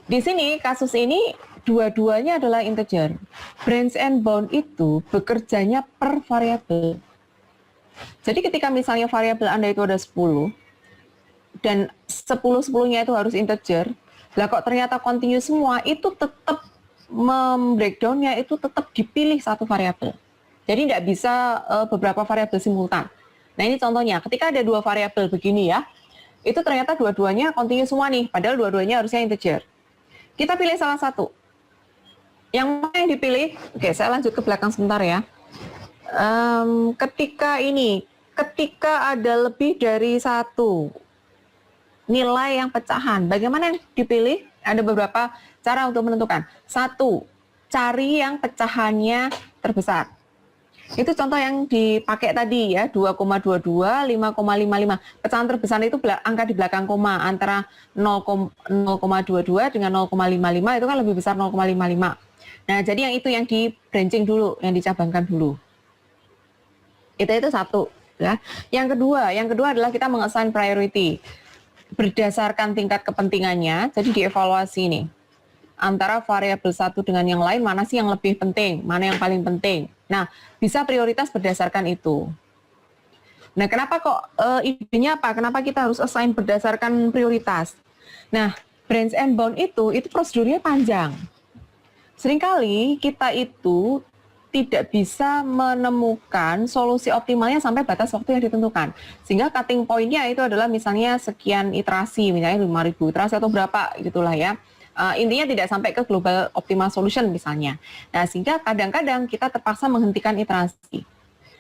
di sini kasus ini dua-duanya adalah integer. Branch and bound itu bekerjanya per variabel. Jadi ketika misalnya variabel Anda itu ada 10 dan 10-10-nya itu harus integer, lah kok ternyata continuous semua, itu tetap breakdown-nya itu tetap dipilih satu variabel. Jadi tidak bisa beberapa variabel simultan. Nah, ini contohnya, ketika ada dua variabel begini ya, itu ternyata dua-duanya continuous semua nih, padahal dua-duanya harusnya integer. Kita pilih salah satu. Yang mana yang dipilih? Oke, saya lanjut ke belakang sebentar ya. Ketika ada lebih dari satu nilai yang pecahan, bagaimana yang dipilih? Ada beberapa cara untuk menentukan. Satu, cari yang pecahannya terbesar. Itu contoh yang dipakai tadi ya, 2,22, 5,55. Pecahan terbesar itu angka di belakang koma, antara 0,22 dengan 0,55 itu kan lebih besar 0,55. Nah, jadi yang itu yang di branching dulu, yang dicabangkan dulu. Itu satu ya. Yang kedua adalah kita mengassign priority berdasarkan tingkat kepentingannya. Jadi dievaluasi nih antara variabel satu dengan yang lain, mana sih yang lebih penting, mana yang paling penting. Nah, bisa prioritas berdasarkan itu. Nah, kenapa kok idenya apa? Kenapa kita harus assign berdasarkan prioritas? Nah, branch and bound itu prosedurnya panjang. Seringkali kita itu tidak bisa menemukan solusi optimalnya sampai batas waktu yang ditentukan. Sehingga cutting point-nya itu adalah misalnya sekian iterasi, misalnya 5.000 iterasi atau berapa gitulah ya. Intinya tidak sampai ke global optimal solution misalnya. Nah, sehingga kadang-kadang kita terpaksa menghentikan iterasi.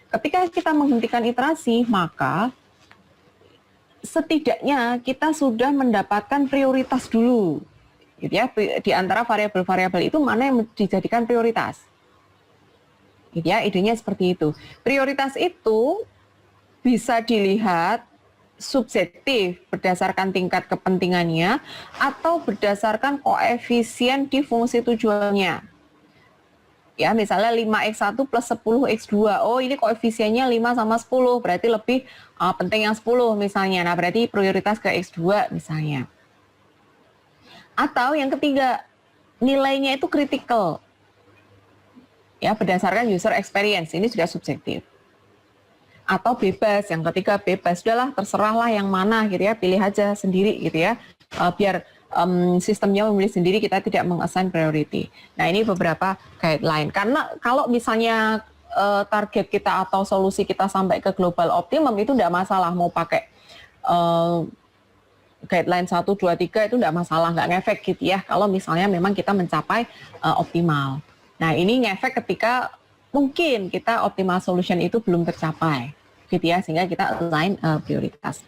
Ketika kita menghentikan iterasi, maka setidaknya kita sudah mendapatkan prioritas dulu. Gitu ya, di antara variabel-variabel itu mana yang dijadikan prioritas. Gitu ya, idenya seperti itu. Prioritas itu bisa dilihat subjektif berdasarkan tingkat kepentingannya atau berdasarkan koefisien di fungsi tujuannya. Ya, misalnya 5x1 plus 10x2. Oh, ini koefisiennya 5 sama 10, berarti lebih penting yang 10 misalnya. Nah, berarti prioritas ke x2 misalnya. Atau yang ketiga, nilainya itu critical. Ya, berdasarkan user experience, ini sudah subjektif. Atau bebas, yang ketiga bebas, sudahlah terserahlah yang mana gitu ya, pilih aja sendiri gitu ya, biar sistemnya memilih sendiri, kita tidak mengassign priority. Nah, ini beberapa guideline, karena kalau misalnya target kita atau solusi kita sampai ke global optimum itu tidak masalah mau pakai guideline 1, 2, 3 itu tidak masalah, nggak ngefek gitu ya kalau misalnya memang kita mencapai optimal. Nah ini ngefek ketika mungkin kita optimal solution itu belum tercapai gitu ya, sehingga kita align prioritas.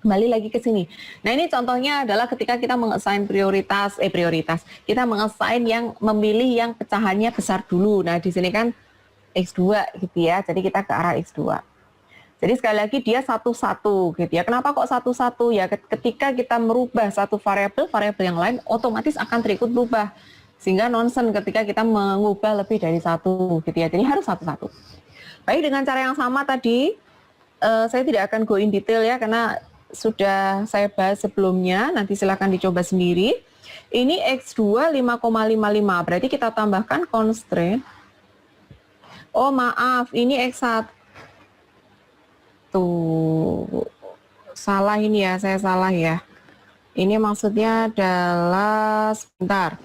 Kembali lagi ke sini. Nah ini contohnya adalah ketika kita mengassign prioritas, kita mengassign yang memilih yang pecahannya besar dulu. Nah di sini kan X2 gitu ya, jadi kita ke arah X2. Jadi sekali lagi dia satu-satu gitu ya. Kenapa kok satu-satu? Ya ketika kita merubah satu variabel yang lain otomatis akan terikut berubah. Sehingga nonsen ketika kita mengubah lebih dari satu gitu ya. Jadi harus satu-satu. Baik, dengan cara yang sama tadi, saya tidak akan go in detail ya karena sudah saya bahas sebelumnya, nanti silahkan dicoba sendiri. Ini X2 5,55, berarti kita tambahkan constraint. Oh maaf, ini X1. Salah ini ya, saya salah ya. Ini maksudnya adalah, sebentar.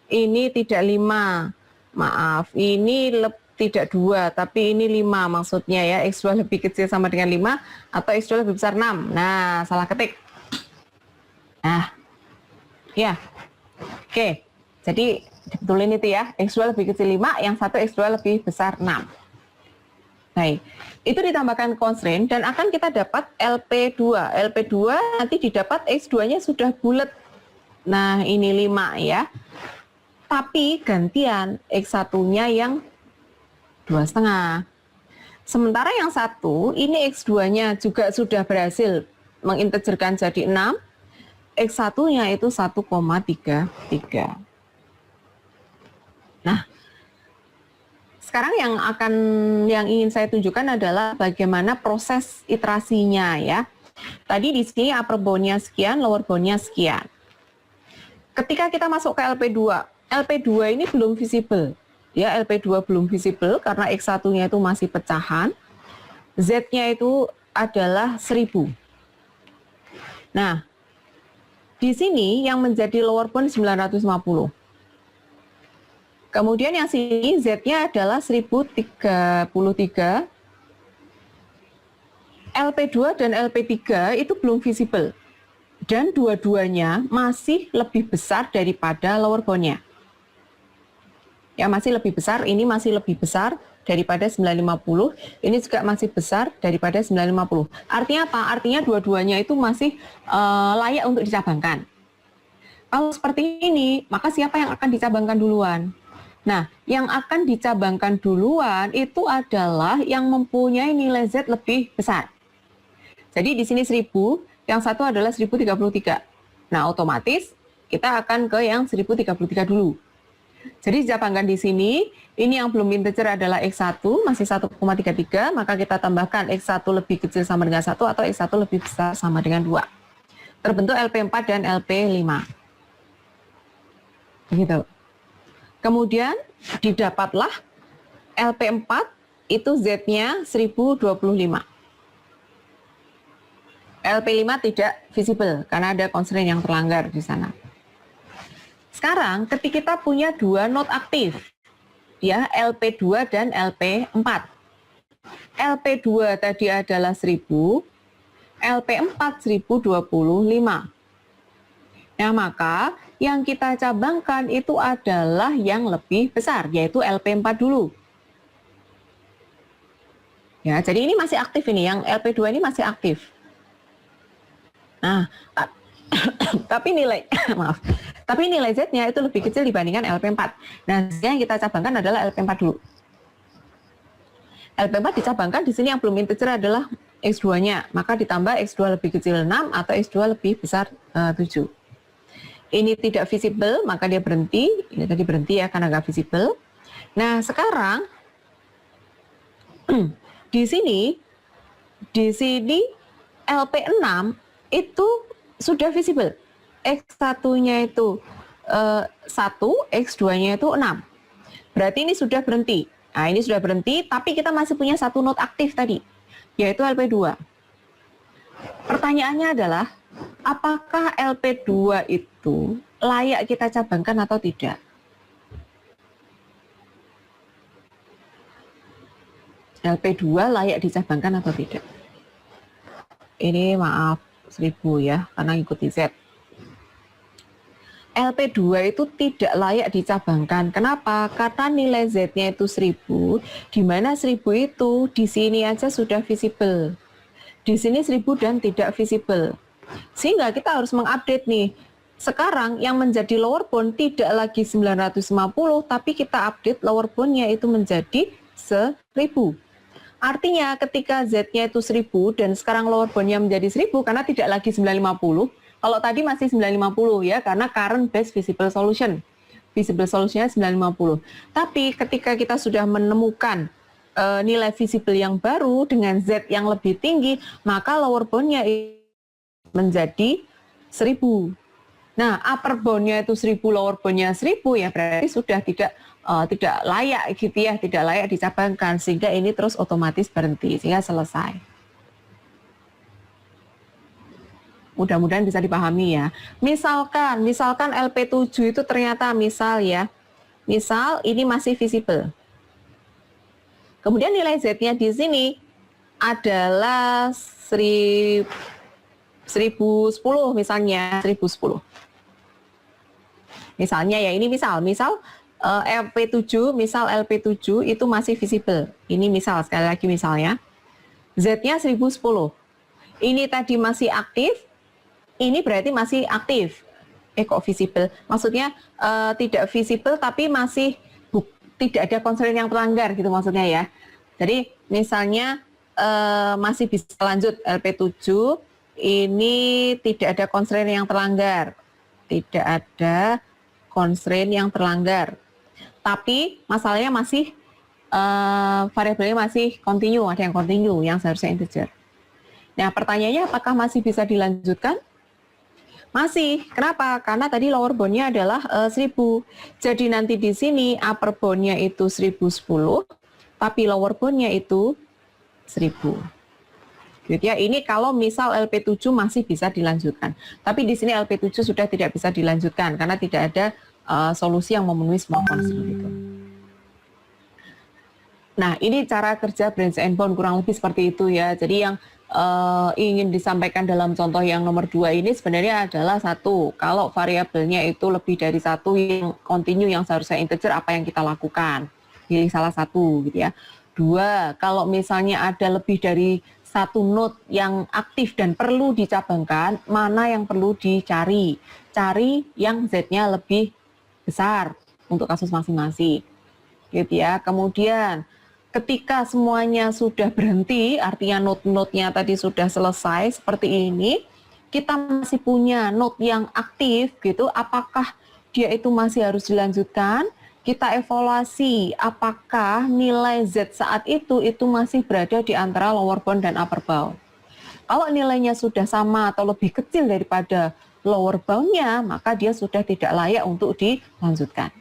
Ini tidak 5, maaf. Ini tidak 2, tapi ini 5 maksudnya ya. X2 lebih kecil sama dengan 5 atau X2 lebih besar 6. Nah, salah ketik. Nah, ya. Oke, jadi dibetulin itu ya. X2 lebih kecil 5, yang satu X2 lebih besar 6. Baik, itu ditambahkan constraint dan akan kita dapat LP2. LP2 nanti didapat X2-nya sudah bulat. Nah, ini 5 ya. Tapi gantian X1-nya yang 2,5. Sementara yang satu, ini X2-nya juga sudah berhasil mengintegerkan jadi 6. X1-nya itu 1,33. Nah, sekarang yang ingin saya tunjukkan adalah bagaimana proses iterasinya ya. Tadi di sini upper bound-nya sekian, lower bound-nya sekian. Ketika kita masuk ke LP2, LP2 ini belum visible. Ya, LP2 belum visible karena X1-nya itu masih pecahan. Z-nya itu adalah 1000. Nah, di sini yang menjadi lower bound 950. Kemudian yang sini Z-nya adalah 1033. LP2 dan LP3 itu belum visible. Dan dua-duanya masih lebih besar daripada lower bound-nya. Ya, masih lebih besar, ini masih lebih besar daripada 950, ini juga masih besar daripada 950. Artinya apa? Artinya dua-duanya itu masih layak untuk dicabangkan. Kalau seperti ini, maka siapa yang akan dicabangkan duluan? Nah, yang akan dicabangkan duluan itu adalah yang mempunyai nilai Z lebih besar. Jadi di sini 1000, yang satu adalah 1033. Nah, otomatis kita akan ke yang 1033 dulu. Jadi dicabangkan di sini, ini yang belum integer adalah X1, masih 1,33, maka kita tambahkan X1 lebih kecil sama dengan 1 atau X1 lebih besar sama dengan 2. Terbentuk LP4 dan LP5. Begitu. Kemudian didapatlah LP4 itu Z-nya 1025. LP5 tidak visible karena ada constraint yang terlanggar di sana. Sekarang ketika kita punya dua node aktif, ya LP2 dan LP4. LP2 tadi adalah 1000, LP4 1025. Nah, maka yang kita cabangkan itu adalah yang lebih besar, yaitu LP4 dulu. Ya, jadi ini masih aktif ini, yang LP2 ini masih aktif. Nah, tapi nilai Z-nya itu lebih kecil dibandingkan LP4. Nah, yang kita cabangkan adalah LP4 dulu. LP4 dicabangkan di sini yang belum integer adalah X2-nya, maka ditambah X2 lebih kecil 6 atau X2 lebih besar 7. Ini tidak visible, maka dia berhenti. Ini tadi berhenti ya karena nggak visible. Nah, sekarang di sini LP6 itu sudah visible. X1-nya itu 1, X2-nya itu 6. Berarti ini sudah berhenti. Nah, ini sudah berhenti, tapi kita masih punya satu node aktif tadi, yaitu LP2. Pertanyaannya adalah, apakah LP2 itu layak kita cabangkan atau tidak? LP2 layak dicabangkan atau tidak. Ini maaf 1000 ya, karena ikuti Z. LP2 itu tidak layak dicabangkan. Kenapa? Karena nilai Z-nya itu 1000, di mana 1000 itu di sini aja sudah visible. Di sini 1000 dan tidak visible. Sehingga kita harus mengupdate nih. Sekarang yang menjadi lower bound tidak lagi 950, tapi kita update lower bound-nya itu menjadi 1000. Artinya ketika Z-nya itu 1000 dan sekarang lower bound-nya menjadi 1000 karena tidak lagi 950. Kalau tadi masih 950 ya, karena current base visible solution. Visible solution-nya 950. Tapi ketika kita sudah menemukan nilai visible yang baru dengan Z yang lebih tinggi, maka lower bound-nya menjadi 1000. Nah, upper bound-nya itu 1000, lower bound-nya 1000, ya berarti sudah tidak layak gitu ya, tidak layak dicabangkan, sehingga ini terus otomatis berhenti, sehingga selesai. Mudah-mudahan bisa dipahami ya. Misalkan LP7 itu ternyata misal ini masih visible. Kemudian nilai Z-nya di sini adalah 1010 misalnya, 1010. Misalnya ya, ini misal LP7 itu masih visible. Ini misal, sekali lagi misalnya. Z-nya 1010. Ini tadi masih aktif, ini berarti masih aktif. Kok visible? Maksudnya tidak visible tapi masih tidak ada constraint yang terlanggar gitu maksudnya ya. Jadi misalnya masih bisa lanjut LP7, ini tidak ada constraint yang terlanggar. Tidak ada constraint yang terlanggar. Tapi masalahnya masih variabelnya masih continue, ada yang continue yang seharusnya integer. Nah, pertanyaannya apakah masih bisa dilanjutkan? Masih. Kenapa? Karena tadi lower bound-nya adalah 1000. Jadi nanti di sini upper bound-nya itu 1010, tapi lower bound-nya itu 1000. Gitu ya. Ini kalau misal LP7 masih bisa dilanjutkan. Tapi di sini LP7 sudah tidak bisa dilanjutkan karena tidak ada solusi yang memenuhi semua constraint itu. Nah, ini cara kerja branch and bound kurang lebih seperti itu ya. Jadi yang ingin disampaikan dalam contoh yang nomor 2 ini sebenarnya adalah satu, kalau variabelnya itu lebih dari satu yang continue yang seharusnya integer, apa yang kita lakukan? Pilih salah satu gitu ya. 2, kalau misalnya ada lebih dari satu node yang aktif dan perlu dicabangkan, mana yang perlu dicari? Cari yang Z-nya lebih besar untuk kasus masing-masing. Gitu ya. Kemudian ketika semuanya sudah berhenti, artinya node-node-nya tadi sudah selesai seperti ini, kita masih punya node yang aktif gitu, apakah dia itu masih harus dilanjutkan? Kita evaluasi apakah nilai Z saat itu masih berada di antara lower bound dan upper bound. Kalau nilainya sudah sama atau lebih kecil daripada lower bound-nya, maka dia sudah tidak layak untuk dilanjutkan.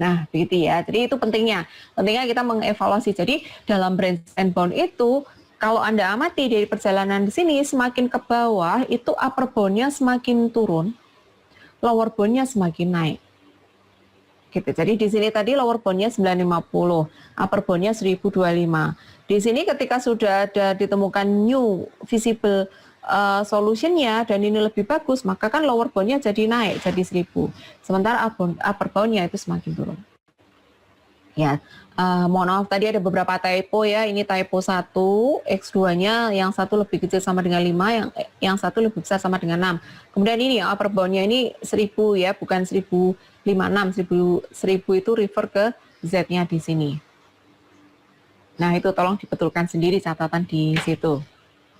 Nah, begitu ya. Jadi itu pentingnya kita mengevaluasi. Jadi dalam branch and bound itu, kalau Anda amati dari perjalanan di sini, semakin ke bawah itu upper bound-nya semakin turun, lower bound-nya semakin naik. Gitu. Jadi di sini tadi lower bound-nya 950, upper bound-nya 1025. Di sini ketika sudah ada ditemukan new visible solution-nya dan ini lebih bagus, maka kan lower bound-nya jadi naik, jadi 1000. Sementara upper bound-nya itu semakin turun. Ya, mohon maaf tadi ada beberapa typo ya, ini typo 1, X2-nya yang satu lebih kecil sama dengan 5, yang satu lebih besar sama dengan 6. Kemudian ini upper bound-nya ini 1000 ya, bukan 1056, 1000 itu refer ke Z-nya di sini. Nah, itu tolong dibetulkan sendiri catatan di situ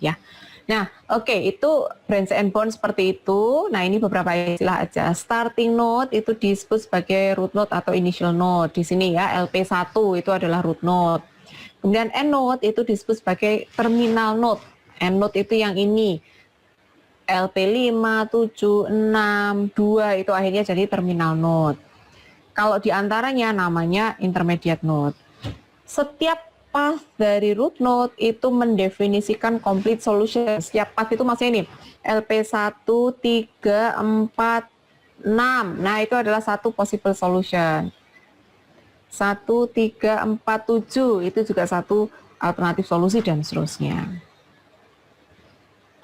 ya. Nah, oke, itu branch and bound seperti itu. Nah, ini beberapa istilah aja. Starting node itu disebut sebagai root node atau initial node. Di sini ya, LP1 itu adalah root node. Kemudian end node itu disebut sebagai terminal node. End node itu yang ini. LP5, 7, 6, 2 itu akhirnya jadi terminal node. Kalau diantaranya namanya intermediate node. Setiap path dari root node itu mendefinisikan complete solution. Setiap path itu maksudnya ini LP1, 3, 4, 6. Nah, itu adalah satu possible solution. 1, 3, 4, 7. Itu juga satu alternatif solusi dan seterusnya.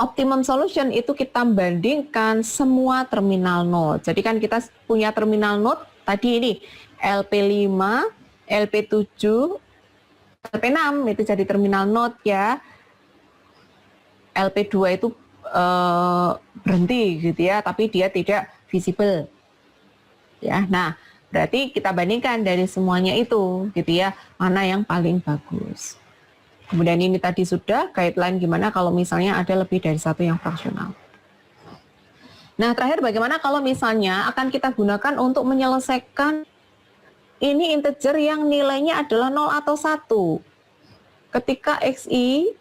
Optimum solution itu kita bandingkan semua terminal node. Jadi kan kita punya terminal node tadi ini LP5, LP7, LP6 itu jadi terminal node ya. LP2 itu berhenti gitu ya, tapi dia tidak visible. Ya, nah berarti kita bandingkan dari semuanya itu gitu ya, mana yang paling bagus. Kemudian ini tadi sudah guideline gimana kalau misalnya ada lebih dari satu yang fraksional. Nah terakhir bagaimana kalau misalnya akan kita gunakan untuk menyelesaikan ini integer yang nilainya adalah 0 atau 1. Ketika XI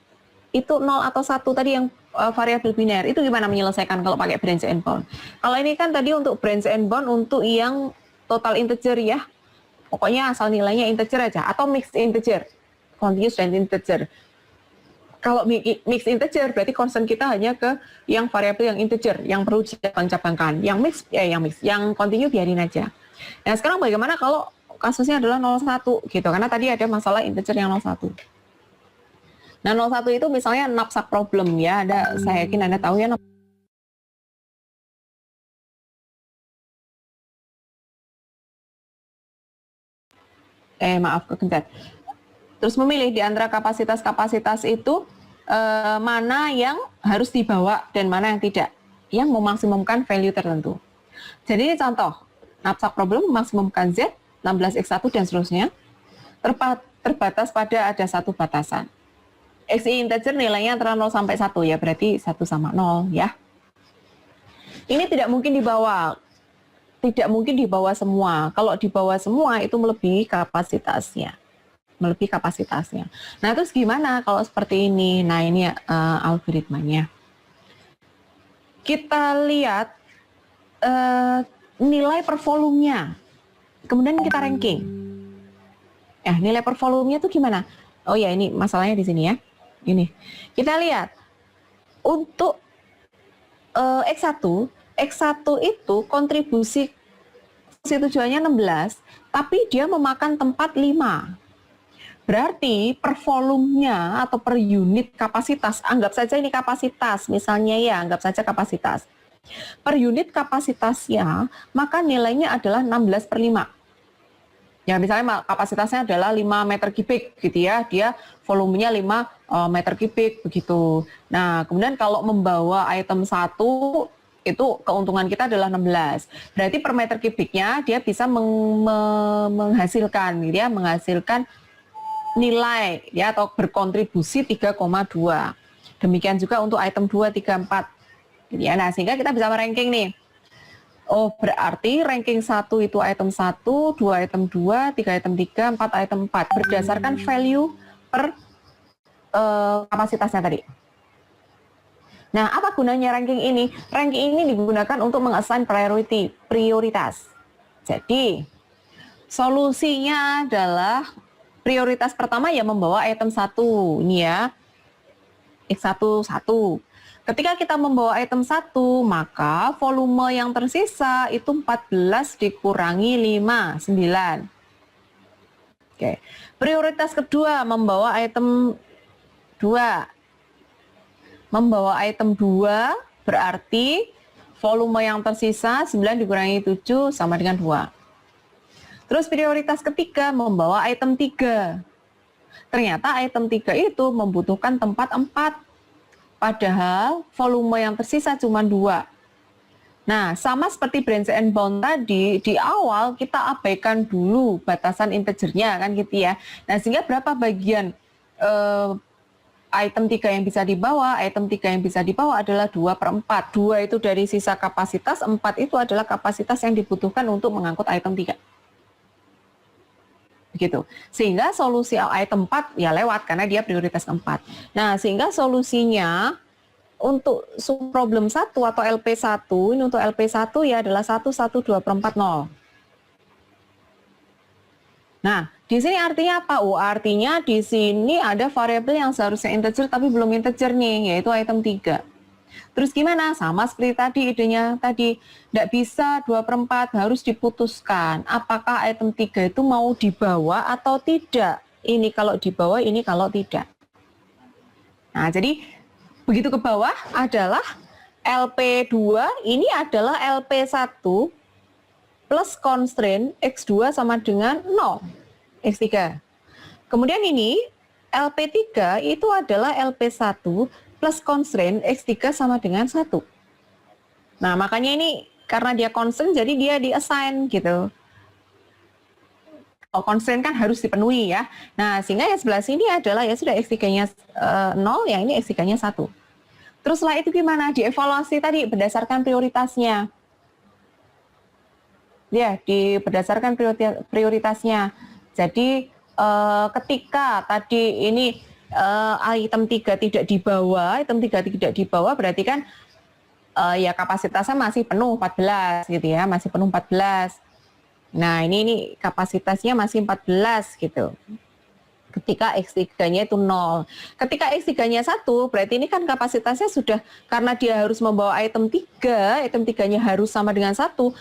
itu 0 atau 1 tadi yang variabel biner, itu gimana menyelesaikan kalau pakai branch and bound? Kalau ini kan tadi untuk branch and bound untuk yang total integer ya. Pokoknya asal nilainya integer aja atau mixed integer. Continuous dan integer. Kalau mix integer berarti concern kita hanya ke yang variabel yang integer yang perlu dicabang-cabangkan. Yang continue biarin aja. Nah, sekarang bagaimana kalau kasusnya adalah 01 gitu, karena tadi ada masalah integer yang 01. Nah, 01 itu misalnya knapsack problem ya. Saya yakin Anda tahu ya. Maaf kegencet. Terus memilih di antara kapasitas-kapasitas itu mana yang harus dibawa dan mana yang tidak, yang memaksimumkan value tertentu. Jadi ini contoh, knapsack problem memaksimumkan Z, 16X1 dan seterusnya, terbatas pada ada satu batasan. XI integer nilainya antara 0 sampai 1 ya, berarti 1 sama 0 ya. Ini tidak mungkin dibawa semua. Kalau dibawa semua itu melebihi kapasitasnya. Nah, terus gimana kalau seperti ini? Nah, ini algoritmanya. Kita lihat nilai per volumenya. Kemudian kita ranking. Nilai per volumenya itu gimana? Oh ya, ini masalahnya di sini ya. Ini. Kita lihat untuk X1 itu kontribusi tujuannya 16, tapi dia memakan tempat 5. Berarti per volumenya atau per unit kapasitas, anggap saja ini kapasitas, misalnya ya, anggap saja kapasitas. Per unit kapasitasnya, maka nilainya adalah 16 per 5. Ya, misalnya kapasitasnya adalah 5 meter kubik gitu ya, dia volumenya 5 meter kubik begitu. Nah, kemudian kalau membawa item 1, itu keuntungan kita adalah 16. Berarti per meter kubiknya dia bisa menghasilkan gitu ya, menghasilkan nilai ya atau berkontribusi 3,2. Demikian juga untuk item 2, 3, 4. Ya, nah sehingga kita bisa meranking nih. Oh, berarti ranking 1 itu item 1, 2 item 2, 3 item 3, 4 item 4 berdasarkan value per kapasitasnya tadi. Nah, apa gunanya ranking ini? Ranking ini digunakan untuk meng-assign prioritas. Jadi, solusinya adalah prioritas pertama ya membawa item 1, ini ya, X1, 1. Ketika kita membawa item 1, maka volume yang tersisa itu 14 dikurangi 5, 9. Oke. Prioritas kedua membawa item 2. Membawa item 2 berarti volume yang tersisa 9 dikurangi 7 sama dengan 2. Terus prioritas ketiga membawa item 3. Ternyata item 3 itu membutuhkan tempat 4. Padahal volume yang tersisa cuma 2. Nah, sama seperti branch and bound tadi, di awal kita abaikan dulu batasan integernya kan gitu ya. Nah, sehingga berapa bagian item 3 yang bisa dibawa? Item 3 yang bisa dibawa adalah 2 per 4. 2 itu dari sisa kapasitas, 4 itu adalah kapasitas yang dibutuhkan untuk mengangkut item 3. Begitu. Sehingga solusi item 4 ya lewat karena dia prioritas 4. Nah, sehingga solusinya untuk subproblem 1 atau LP1, ini untuk LP1 ya adalah 1, 1, 2 per 4, 0. Nah, di sini artinya apa? Artinya di sini ada variabel yang seharusnya integer tapi belum integer nih, yaitu item 3. Terus gimana? Sama seperti tadi idenya tadi, tidak bisa 2/4, harus diputuskan. Apakah item 3 itu mau dibawa atau tidak? Ini kalau dibawa, ini kalau tidak. Nah, jadi begitu ke bawah adalah LP2, ini adalah LP1 plus constraint X2 sama dengan 0, X3. Kemudian ini LP3 itu adalah LP1 plus constraint X3 sama dengan 1. Nah, makanya ini karena dia constant jadi dia di-assign gitu. Kalau constraint kan harus dipenuhi ya. Nah, sehingga yang sebelah sini adalah ya sudah X3-nya 0, yang ini X3-nya 1. Terus setelah itu gimana? Dievaluasi tadi berdasarkan prioritasnya. Ya, berdasarkan prioritasnya. Jadi ketika tadi ini item 3 tidak dibawa berarti kan ya kapasitasnya masih penuh 14 gitu ya, masih penuh 14. Nah, ini kapasitasnya masih 14 gitu. Ketika X3-nya itu 0. Ketika X3-nya 1, berarti ini kan kapasitasnya sudah, karena dia harus membawa item 3, item 3-nya harus sama dengan 1,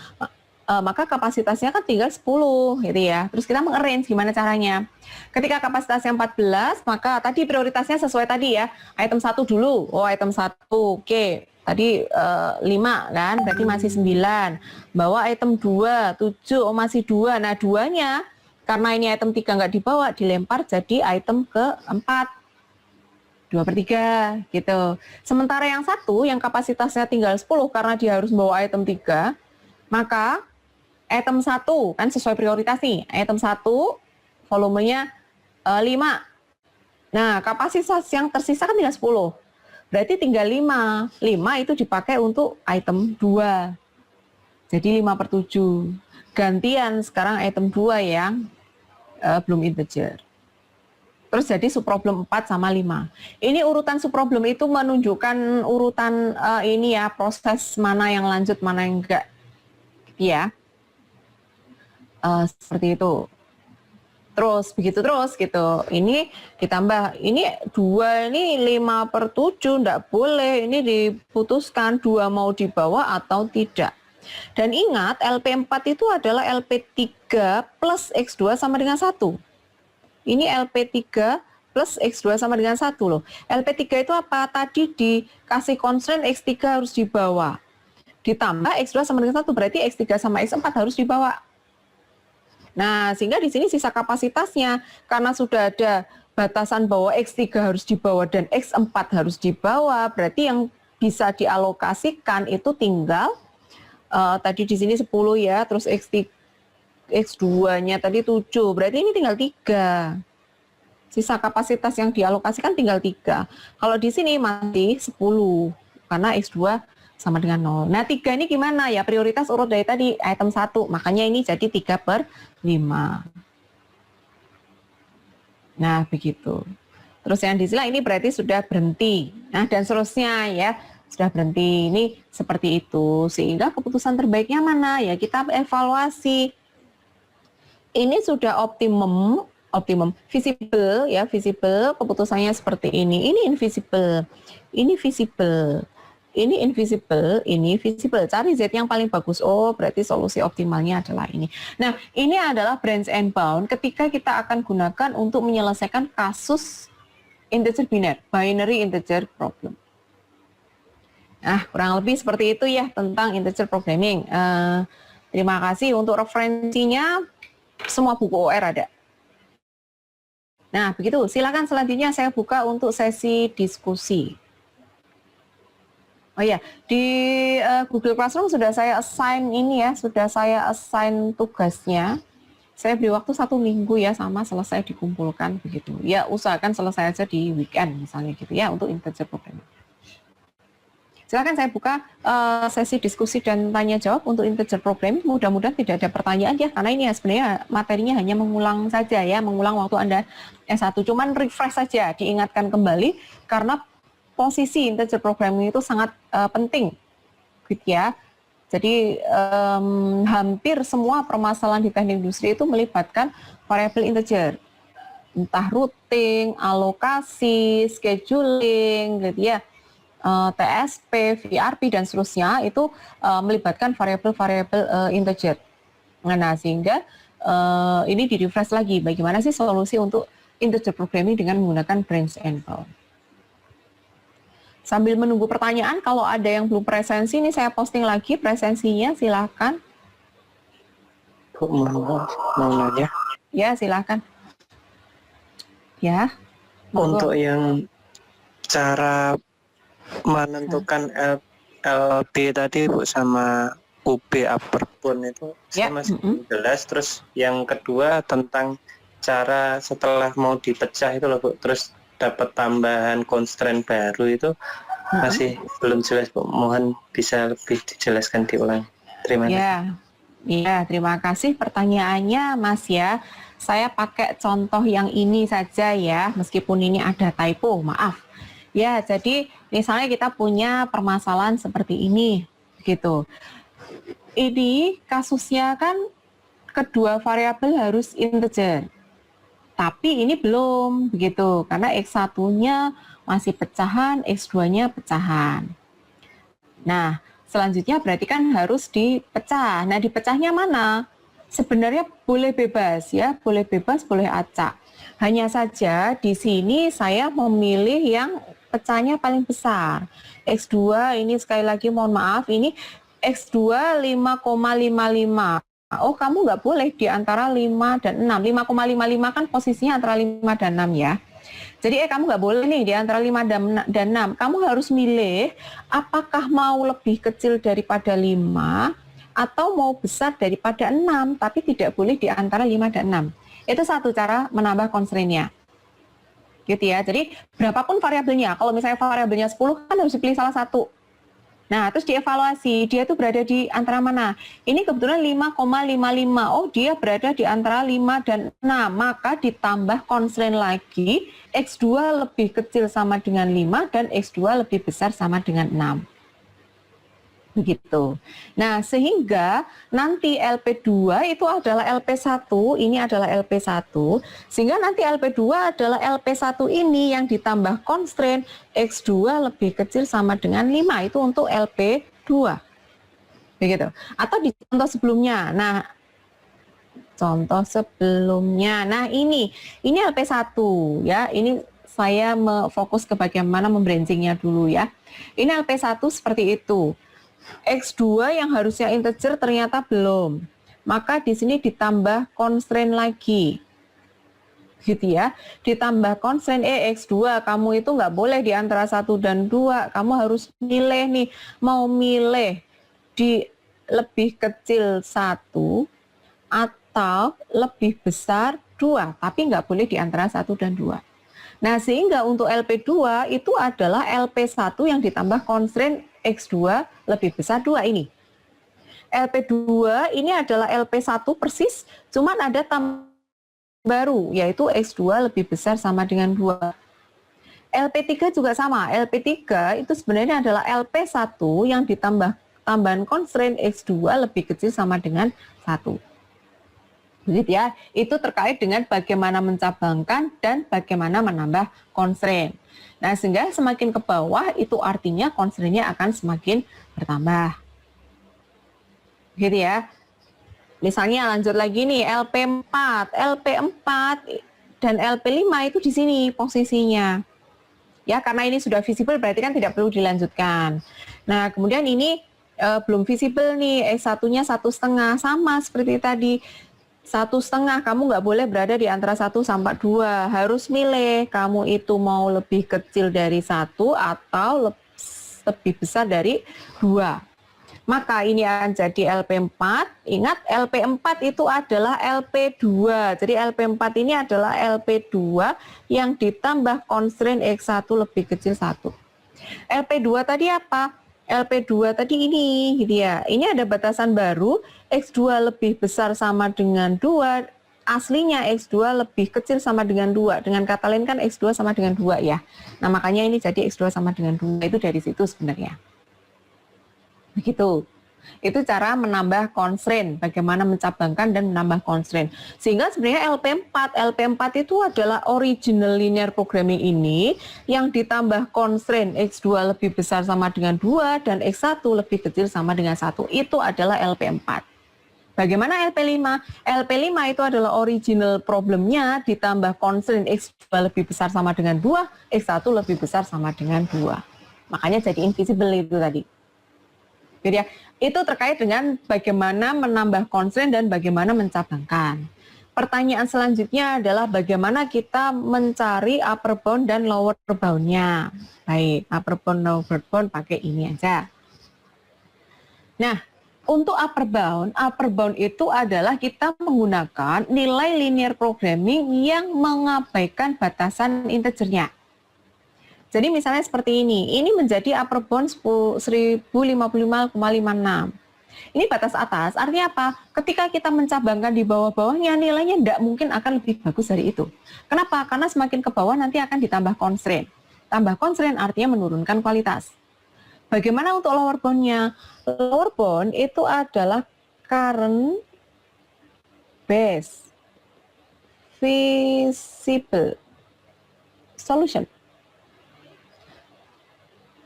maka kapasitasnya kan tinggal 10 gitu ya. Terus kita mengarrange gimana caranya. Ketika kapasitasnya 14, maka tadi prioritasnya sesuai tadi ya. Item 1 dulu. Oh, item 1. Oke. Tadi 5 kan, berarti masih 9. Bawa item 2, 7, oh masih 2. Nah, 2-nya karena ini item 3 nggak dibawa, dilempar jadi item ke-4. 2/3 gitu. Sementara yang 1, yang kapasitasnya tinggal 10 karena dia harus membawa item 3, maka item 1 kan sesuai prioritas nih. Item 1 volumenya 5. Nah, kapasitas yang tersisa kan tinggal 10. Berarti tinggal 5. 5 itu dipakai untuk item 2. Jadi 5/7. Gantian sekarang item 2 yang belum integer. Terus jadi subproblem 4 sama 5. Ini urutan subproblem itu menunjukkan urutan ini ya, proses mana yang lanjut, mana yang enggak. Ya. Seperti itu. Terus begitu terus gitu. Ini ditambah, ini 2 ini 5/7 enggak boleh. Ini diputuskan 2 mau dibawa atau tidak. Dan ingat LP4 itu adalah LP3 plus X2 sama dengan 1. Ini LP3 plus X2 sama dengan 1 loh. LP3 itu apa? Tadi dikasih constraint X3 harus dibawa. Ditambah X2 sama dengan 1, berarti X3 sama X4 harus dibawa. Nah, sehingga di sini sisa kapasitasnya, karena sudah ada batasan bahwa X3 harus dibawa dan X4 harus dibawa, berarti yang bisa dialokasikan itu tinggal tadi di sini 10 ya, terus X2-nya tadi 7, berarti ini tinggal 3. Sisa kapasitas yang dialokasikan tinggal 3. Kalau di sini masih 10, karena X2 sama dengan 0. Nah, 3 ini gimana? Ya, prioritas urut dari tadi, item 1. Makanya ini jadi 3/5. Nah, begitu. Terus yang di sini ini berarti sudah berhenti. Nah, dan seterusnya ya, sudah berhenti. Ini seperti itu. Sehingga keputusan terbaiknya mana? Ya, kita evaluasi. Ini sudah optimum, visible ya, visible, keputusannya seperti ini. Ini invisible, ini visible. Ini invisible, ini visible. Cari Z yang paling bagus. Oh, berarti solusi optimalnya adalah ini. Nah, ini adalah branch and bound ketika kita akan gunakan untuk menyelesaikan kasus integer binary integer problem. Nah, kurang lebih seperti itu ya tentang integer programming. Terima kasih untuk referensinya. Semua buku OR ada. Nah, begitu. Silakan selanjutnya saya buka untuk sesi diskusi. Oh ya, di Google Classroom sudah saya assign ini ya, sudah saya assign tugasnya. Saya beri waktu 1 minggu ya, sama selesai dikumpulkan begitu. Ya, usahakan selesai aja di weekend misalnya gitu ya, untuk integer programming. Silakan saya buka sesi diskusi dan tanya jawab untuk integer programming. Mudah-mudahan tidak ada pertanyaan ya, karena ini ya sebenarnya materinya hanya mengulang saja ya, mengulang waktu Anda S1. Cuman refresh saja, diingatkan kembali karena posisi integer programming itu sangat penting, gitu ya. Jadi hampir semua permasalahan di teknik industri itu melibatkan variabel integer, entah routing, alokasi, scheduling, gitu ya. TSP, VRP, dan seterusnya itu melibatkan variabel-variabel integer. Nah, sehingga ini di-refresh lagi, bagaimana sih solusi untuk integer programming dengan menggunakan branch and bound. Sambil menunggu pertanyaan, kalau ada yang belum presensi, ini saya posting lagi presensinya, silakan. Bu, mau nanya? Ya, silakan. Ya. Untuk yang cara menentukan LB tadi Bu sama UB upper bound itu saya masih belum jelas. Terus yang kedua tentang cara setelah mau dipecah itu loh Bu, terus dapat tambahan constraint baru itu masih belum jelas Bu. Mohon bisa lebih dijelaskan diulang. Terima kasih. Ya, terima kasih pertanyaannya Mas ya. Saya pakai contoh yang ini saja ya, meskipun ini ada typo, maaf. Ya, jadi misalnya kita punya permasalahan seperti ini, gitu. Ini kasusnya kan kedua variabel harus integer. Tapi ini belum begitu, karena X1-nya masih pecahan, X2-nya pecahan. Nah, selanjutnya berarti kan harus dipecah. Nah, dipecahnya mana? Sebenarnya boleh bebas ya, boleh bebas, boleh acak. Hanya saja di sini saya memilih yang pecahnya paling besar. X2 ini sekali lagi mohon maaf, ini X2 5,55. Oh, kamu nggak boleh di antara 5 dan 6. 5,55 kan posisinya antara 5 dan 6 ya. Jadi kamu nggak boleh nih di antara 5 dan 6. Kamu harus milih apakah mau lebih kecil daripada 5 atau mau besar daripada 6, tapi tidak boleh di antara 5 dan 6. Itu satu cara menambah constraint-nya. Gitu ya. Jadi berapapun variabelnya, kalau misalnya variabelnya 10 kan harus dipilih salah satu. Nah, terus dievaluasi, dia tuh berada di antara mana? Ini kebetulan 5,55. Oh, dia berada di antara 5 dan 6. Maka ditambah constraint lagi, X2 lebih kecil sama dengan 5 dan X2 lebih besar sama dengan 6. Begitu. Nah, sehingga nanti LP2 itu adalah LP1, ini adalah LP1, sehingga nanti LP2 adalah LP1 ini yang ditambah constraint X2 lebih kecil sama dengan 5, itu untuk LP2. Begitu. Atau di contoh sebelumnya. Nah, contoh sebelumnya. Nah, ini LP1 ya. Ini saya fokus ke bagaimana membranchingnya dulu ya. Ini LP1 seperti itu. X2 yang harusnya integer ternyata belum. Maka di sini ditambah constraint lagi. Gitu ya. Ditambah constraint X2, kamu itu nggak boleh di antara 1 dan 2. Kamu harus milih nih, mau milih di lebih kecil 1 atau lebih besar 2, tapi nggak boleh di antara 1 dan 2. Nah, sehingga untuk LP2 itu adalah LP1 yang ditambah constraint X2 lebih besar 2 ini. LP2 ini adalah LP1 persis, cuman ada tambah baru, yaitu X2 lebih besar sama dengan 2. LP3 juga sama, LP3 itu sebenarnya adalah LP1 yang ditambah tambahan constraint X2 lebih kecil sama dengan 1. Begitu ya, itu terkait dengan bagaimana mencabangkan dan bagaimana menambah constraint. Nah, sehingga semakin ke bawah itu artinya constraint-nya akan semakin bertambah. Gitu ya. Misalnya lanjut lagi nih, LP4 dan LP5 itu di sini posisinya. Ya, karena ini sudah visible berarti kan tidak perlu dilanjutkan. Nah, kemudian ini belum visible nih, X1-nya 1,5 sama seperti tadi. 1,5, kamu nggak boleh berada di antara 1 sampai 2. Harus milih, kamu itu mau lebih kecil dari 1 atau lebih besar dari 2. Maka ini akan jadi LP4. Ingat, LP4 itu adalah LP2. Jadi LP4 ini adalah LP2 yang ditambah constraint X1 lebih kecil 1. LP2 tadi apa? LP2 tadi ini, gitu ya. Ini ada batasan baru, X2 lebih besar sama dengan 2, aslinya X2 lebih kecil sama dengan 2. Dengan kata lain kan X2 sama dengan 2 ya. Nah, makanya ini jadi X2 sama dengan 2, itu dari situ sebenarnya. Begitu. Itu cara menambah constraint, bagaimana mencabangkan dan menambah constraint. Sehingga sebenarnya LP4 itu adalah original linear programming ini yang ditambah constraint X2 lebih besar sama dengan 2 dan X1 lebih kecil sama dengan 1. Itu adalah LP4. Bagaimana LP5? LP5 itu adalah original problemnya ditambah constraint X2 lebih besar sama dengan 2, X1 lebih besar sama dengan 2. Makanya jadi invisible itu tadi. Jadi ya, itu terkait dengan bagaimana menambah constraint dan bagaimana mencabangkan. Pertanyaan selanjutnya adalah bagaimana kita mencari upper bound dan lower bound-nya. Baik, upper bound, lower bound pakai ini aja. Nah, untuk upper bound itu adalah kita menggunakan nilai linear programming yang mengabaikan batasan integernya. Jadi misalnya seperti ini menjadi upper bound 1055,56. Ini batas atas, artinya apa? Ketika kita mencabangkan di bawah-bawahnya, nilainya tidak mungkin akan lebih bagus dari itu. Kenapa? Karena semakin ke bawah nanti akan ditambah constraint. Tambah constraint artinya menurunkan kualitas. Bagaimana untuk lower bound-nya? Lower bound itu adalah current base visible solution.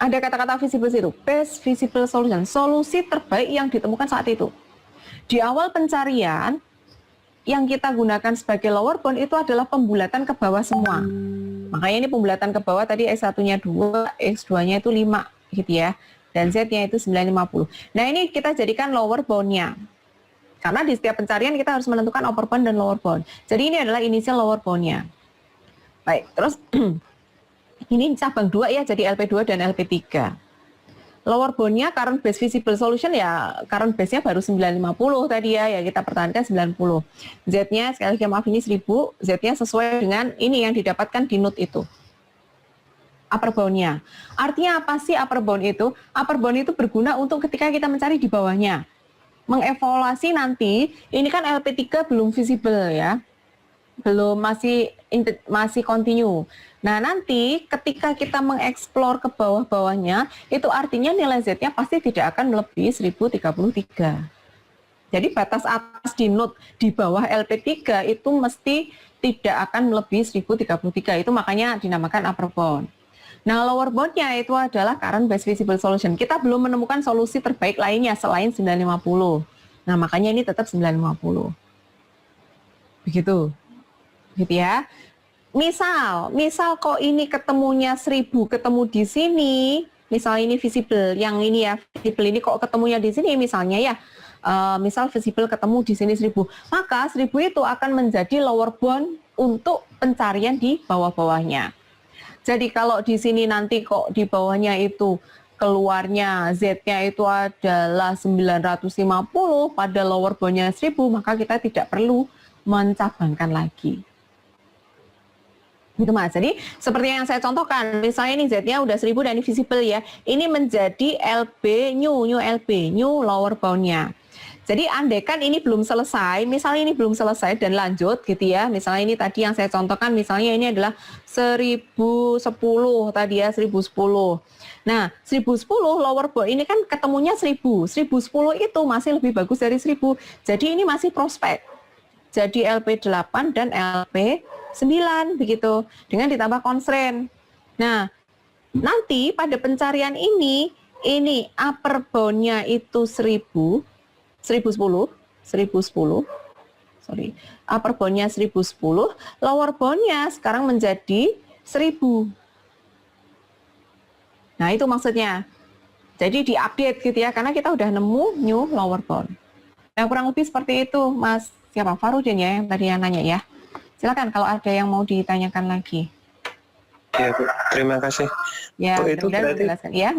Ada kata-kata visible situ, best visible solution, solusi terbaik yang ditemukan saat itu. Di awal pencarian, yang kita gunakan sebagai lower bound itu adalah pembulatan ke bawah semua. Makanya ini pembulatan ke bawah tadi X1-nya 2, X2-nya itu 5 gitu ya. Dan Z-nya itu 950. Nah ini kita jadikan lower bound-nya. Karena di setiap pencarian kita harus menentukan upper bound dan lower bound. Jadi ini adalah initial lower bound-nya. Baik, terus ini cabang 2 ya, jadi LP2 dan LP3. Lower bound-nya current base visible solution ya, current base-nya baru 950 tadi ya kita pertahankan 90. Z-nya, sekali lagi maaf ini 1000, Z-nya sesuai dengan ini yang didapatkan di node itu. Upper bound-nya. Artinya apa sih upper bound itu? Upper bound itu berguna untuk ketika kita mencari di bawahnya. Mengevaluasi nanti, ini kan LP3 belum visible ya. Belum, masih continue. Nah, nanti ketika kita mengeksplor ke bawah-bawahnya, itu artinya nilai Z-nya pasti tidak akan melebihi 1033. Jadi batas atas di node di bawah LP3 itu mesti tidak akan melebihi 1033. Itu makanya dinamakan upper bound. Nah, lower bound-nya itu adalah current base visible solution. Kita belum menemukan solusi terbaik lainnya selain 950. Nah, makanya ini tetap 950. Begitu. Gitu ya. Misal kok ini ketemunya 1000 ketemu di sini, misal ini visible, yang ini ya visible ini kok ketemunya di sini misalnya ya, misal visible ketemu di sini 1000, maka 1000 itu akan menjadi lower bound untuk pencarian di bawah-bawahnya. Jadi kalau di sini nanti kok di bawahnya itu keluarnya Z-nya itu adalah 950 pada lower bound-nya 1000, maka kita tidak perlu mencabangkan lagi. Gitu Mas. Jadi seperti yang saya contohkan, misalnya ini Z-nya udah 1000 dan ini visible ya. Ini menjadi LB new LB, new lower bound-nya. Jadi andaikan ini belum selesai, misalnya ini belum selesai dan lanjut gitu ya. Misalnya ini tadi yang saya contohkan, misalnya ini adalah 1010 tadi ya, 1010. Nah, 1010 lower bound ini kan ketemunya 1000. 1010 itu masih lebih bagus dari 1000. Jadi ini masih prospek. Jadi LP8 dan LP9 begitu, dengan ditambah constraint. Nah, nanti pada pencarian ini upper bound-nya itu 1010, upper bound-nya 1010, lower bound-nya sekarang menjadi 1000. Nah, itu maksudnya. Jadi diupdate gitu ya, karena kita udah nemu new lower bound. Nah, kurang lebih seperti itu, Mas. Siapa? Farudin ya yang tadi yang nanya ya. Silakan kalau ada yang mau ditanyakan lagi. Ya, Bu. Terima kasih. Ya, Bu, itu berarti ya.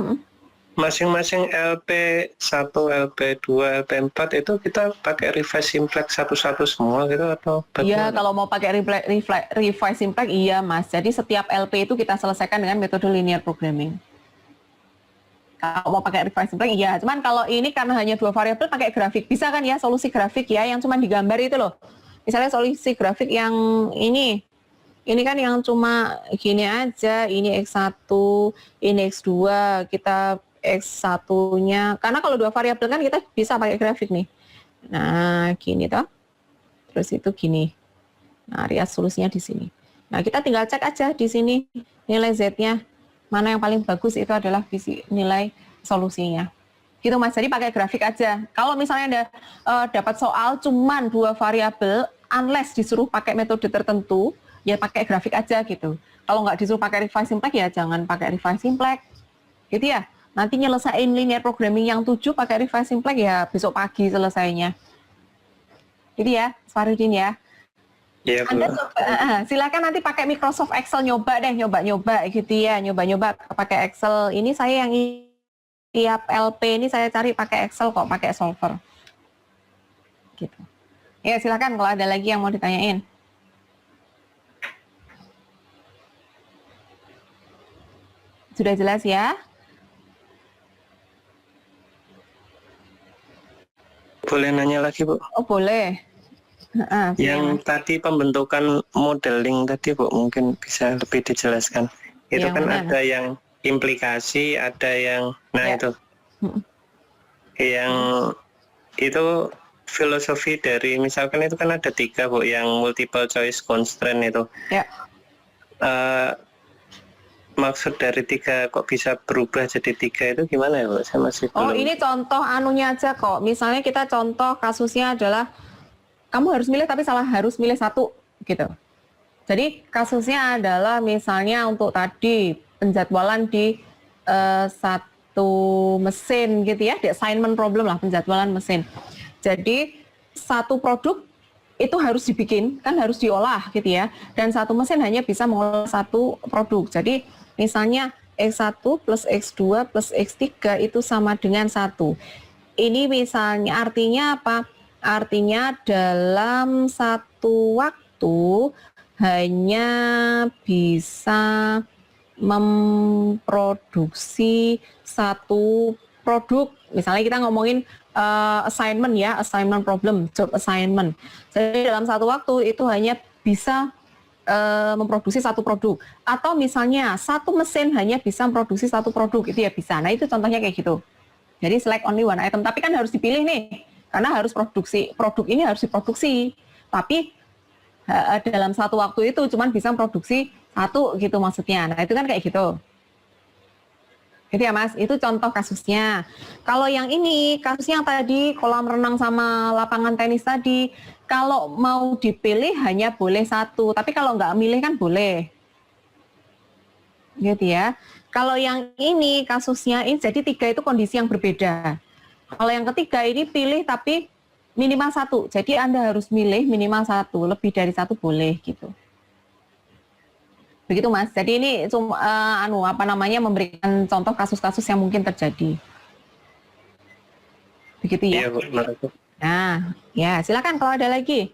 Masing-masing LP1, LP2, LP4 itu kita pakai revise simplex satu-satu semua gitu atau bagaimana? Iya, kalau mau pakai revise simplex iya, Mas. Jadi setiap LP itu kita selesaikan dengan metode linear programming. Kalau mau pakai revise simplex iya, cuman kalau ini karena hanya 2 variabel pakai grafik. Bisa kan ya solusi grafik ya yang cuma digambar itu loh. Misalnya solusi grafik yang ini kan yang cuma gini aja, ini X1, ini X2, kita X1-nya, karena kalau dua variabel kan kita bisa pakai grafik nih. Nah, gini toh. Terus itu gini. Nah, rias solusinya di sini. Nah, kita tinggal cek aja di sini nilai Z-nya. Mana yang paling bagus itu adalah nilai solusinya. Gitu Mas, jadi pakai grafik aja. Kalau misalnya Anda dapat soal cuman dua variabel, unless disuruh pakai metode tertentu, ya pakai grafik aja gitu. Kalau nggak disuruh pakai Revise Simplex, ya jangan pakai Revise Simplex. Gitu ya. Nanti nyelesain linear programming yang 7 pakai Revise Simplex ya besok pagi selesainya. Gitu ya, Farudin ya. Iya, Bu. Anda coba, silakan nanti pakai Microsoft Excel nyoba deh, nyoba-nyoba gitu ya, nyoba-nyoba pakai Excel. Ini saya yang tiap LP ini saya cari pakai Excel kok, pakai solver. Gitu. Ya silakan kalau ada lagi yang mau ditanyain. Sudah jelas ya? Boleh nanya lagi, Bu? Oh boleh. Yang tadi pembentukan modeling tadi, Bu, mungkin bisa lebih dijelaskan. Itu yang kan mana? Ada yang implikasi, ada yang, nah ya. Itu. Yang itu filosofi dari, misalkan itu kan ada 3, Bu, yang multiple choice constraint itu. Ya. Maksud dari 3 kok bisa berubah jadi 3 itu gimana ya, Bu? Saya masih belum. Ini contoh anunya aja kok. Misalnya kita contoh kasusnya adalah kamu harus milih tapi harus milih 1 gitu. Jadi kasusnya adalah misalnya untuk tadi penjadwalan di satu mesin gitu ya, di assignment problem lah, penjadwalan mesin. Jadi satu produk itu harus dibikin, kan harus diolah gitu ya. Dan satu mesin hanya bisa mengolah satu produk. Jadi misalnya X1 plus X2 plus X3 itu sama dengan 1. Ini misalnya artinya apa? Artinya dalam satu waktu hanya bisa memproduksi satu produk. Misalnya kita ngomongin assignment ya, assignment problem, job assignment. Jadi dalam satu waktu itu hanya bisa memproduksi satu produk. Atau misalnya satu mesin hanya bisa memproduksi satu produk, itu ya bisa. Nah itu contohnya kayak gitu. Jadi select only one item, tapi kan harus dipilih nih. Karena harus produk ini harus diproduksi, tapi dalam satu waktu itu cuman bisa produksi 1 gitu maksudnya. Nah itu kan kayak gitu. Gitu ya Mas, itu contoh kasusnya. Kalau yang ini, kasusnya yang tadi kolam renang sama lapangan tenis tadi, kalau mau dipilih hanya boleh 1, tapi kalau nggak milih kan boleh. Gitu ya. Kalau yang ini kasusnya ini jadi 3 itu kondisi yang berbeda. Kalau yang ketiga ini pilih tapi minimal 1. Jadi Anda harus milih minimal 1, lebih dari 1 boleh gitu. Begitu Mas. Jadi ini cuma memberikan contoh kasus-kasus yang mungkin terjadi. Begitu ya. Iya, Bu. Nah, ya silakan kalau ada lagi.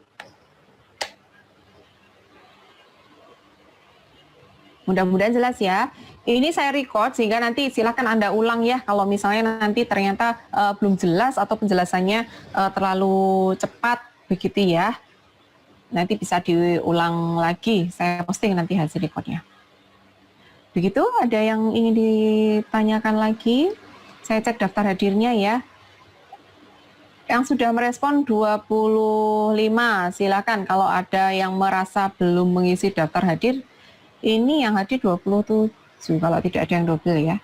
Mudah-mudahan jelas ya. Ini saya record sehingga nanti silakan Anda ulang ya kalau misalnya nanti ternyata belum jelas atau penjelasannya terlalu cepat begitu ya. Nanti bisa diulang lagi, saya posting nanti hasil recordnya. Begitu, ada yang ingin ditanyakan lagi? Saya cek daftar hadirnya ya. Yang sudah merespon 25, silakan kalau ada yang merasa belum mengisi daftar hadir. Ini yang hadir 27, kalau tidak ada yang double ya.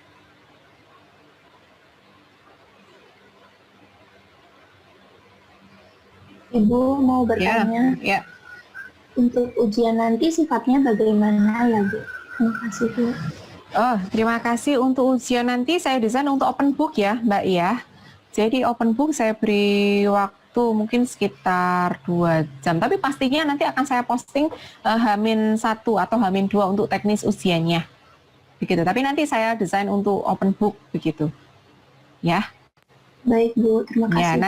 Ibu mau bertanya. Ya. Untuk ujian nanti sifatnya bagaimana ya Bu? Terima kasih Bu. Oh, terima kasih. Untuk ujian nanti saya desain untuk open book ya Mbak ya. Jadi open book saya beri waktu mungkin sekitar 2 jam. Tapi pastinya nanti akan saya posting H-1 atau H-2 untuk teknis ujiannya. Begitu. Tapi nanti saya desain untuk open book begitu. Ya. Baik Bu, terima kasih.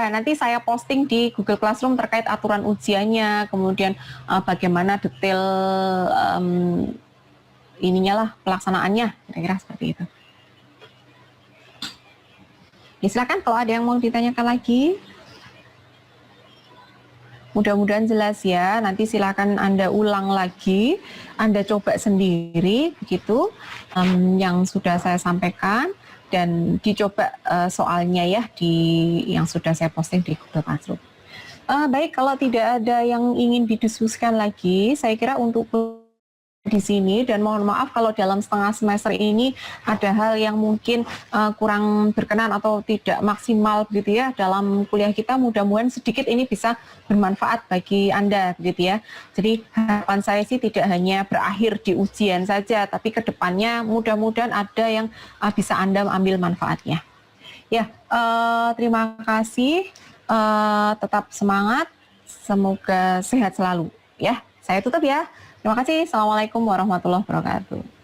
Nanti saya posting di Google Classroom terkait aturan ujiannya, kemudian bagaimana detail pelaksanaannya, kira-kira seperti itu. Ya, silakan kalau ada yang mau ditanyakan lagi. Mudah-mudahan jelas ya. Nanti silakan Anda ulang lagi, Anda coba sendiri begitu yang sudah saya sampaikan. dan dicoba soalnya ya yang sudah saya posting di Google Classroom. Baik, kalau tidak ada yang ingin didiskusikan lagi, saya kira untuk di sini, dan mohon maaf kalau dalam setengah semester ini ada hal yang mungkin kurang berkenan atau tidak maksimal begitu ya dalam kuliah kita. Mudah-mudahan sedikit ini bisa bermanfaat bagi Anda begitu ya. Jadi harapan saya sih tidak hanya berakhir di ujian saja, tapi kedepannya mudah-mudahan ada yang bisa Anda ambil manfaatnya. Ya, terima kasih. Tetap semangat. Semoga sehat selalu ya. Saya tutup ya. Terima kasih. Assalamualaikum warahmatullahi wabarakatuh.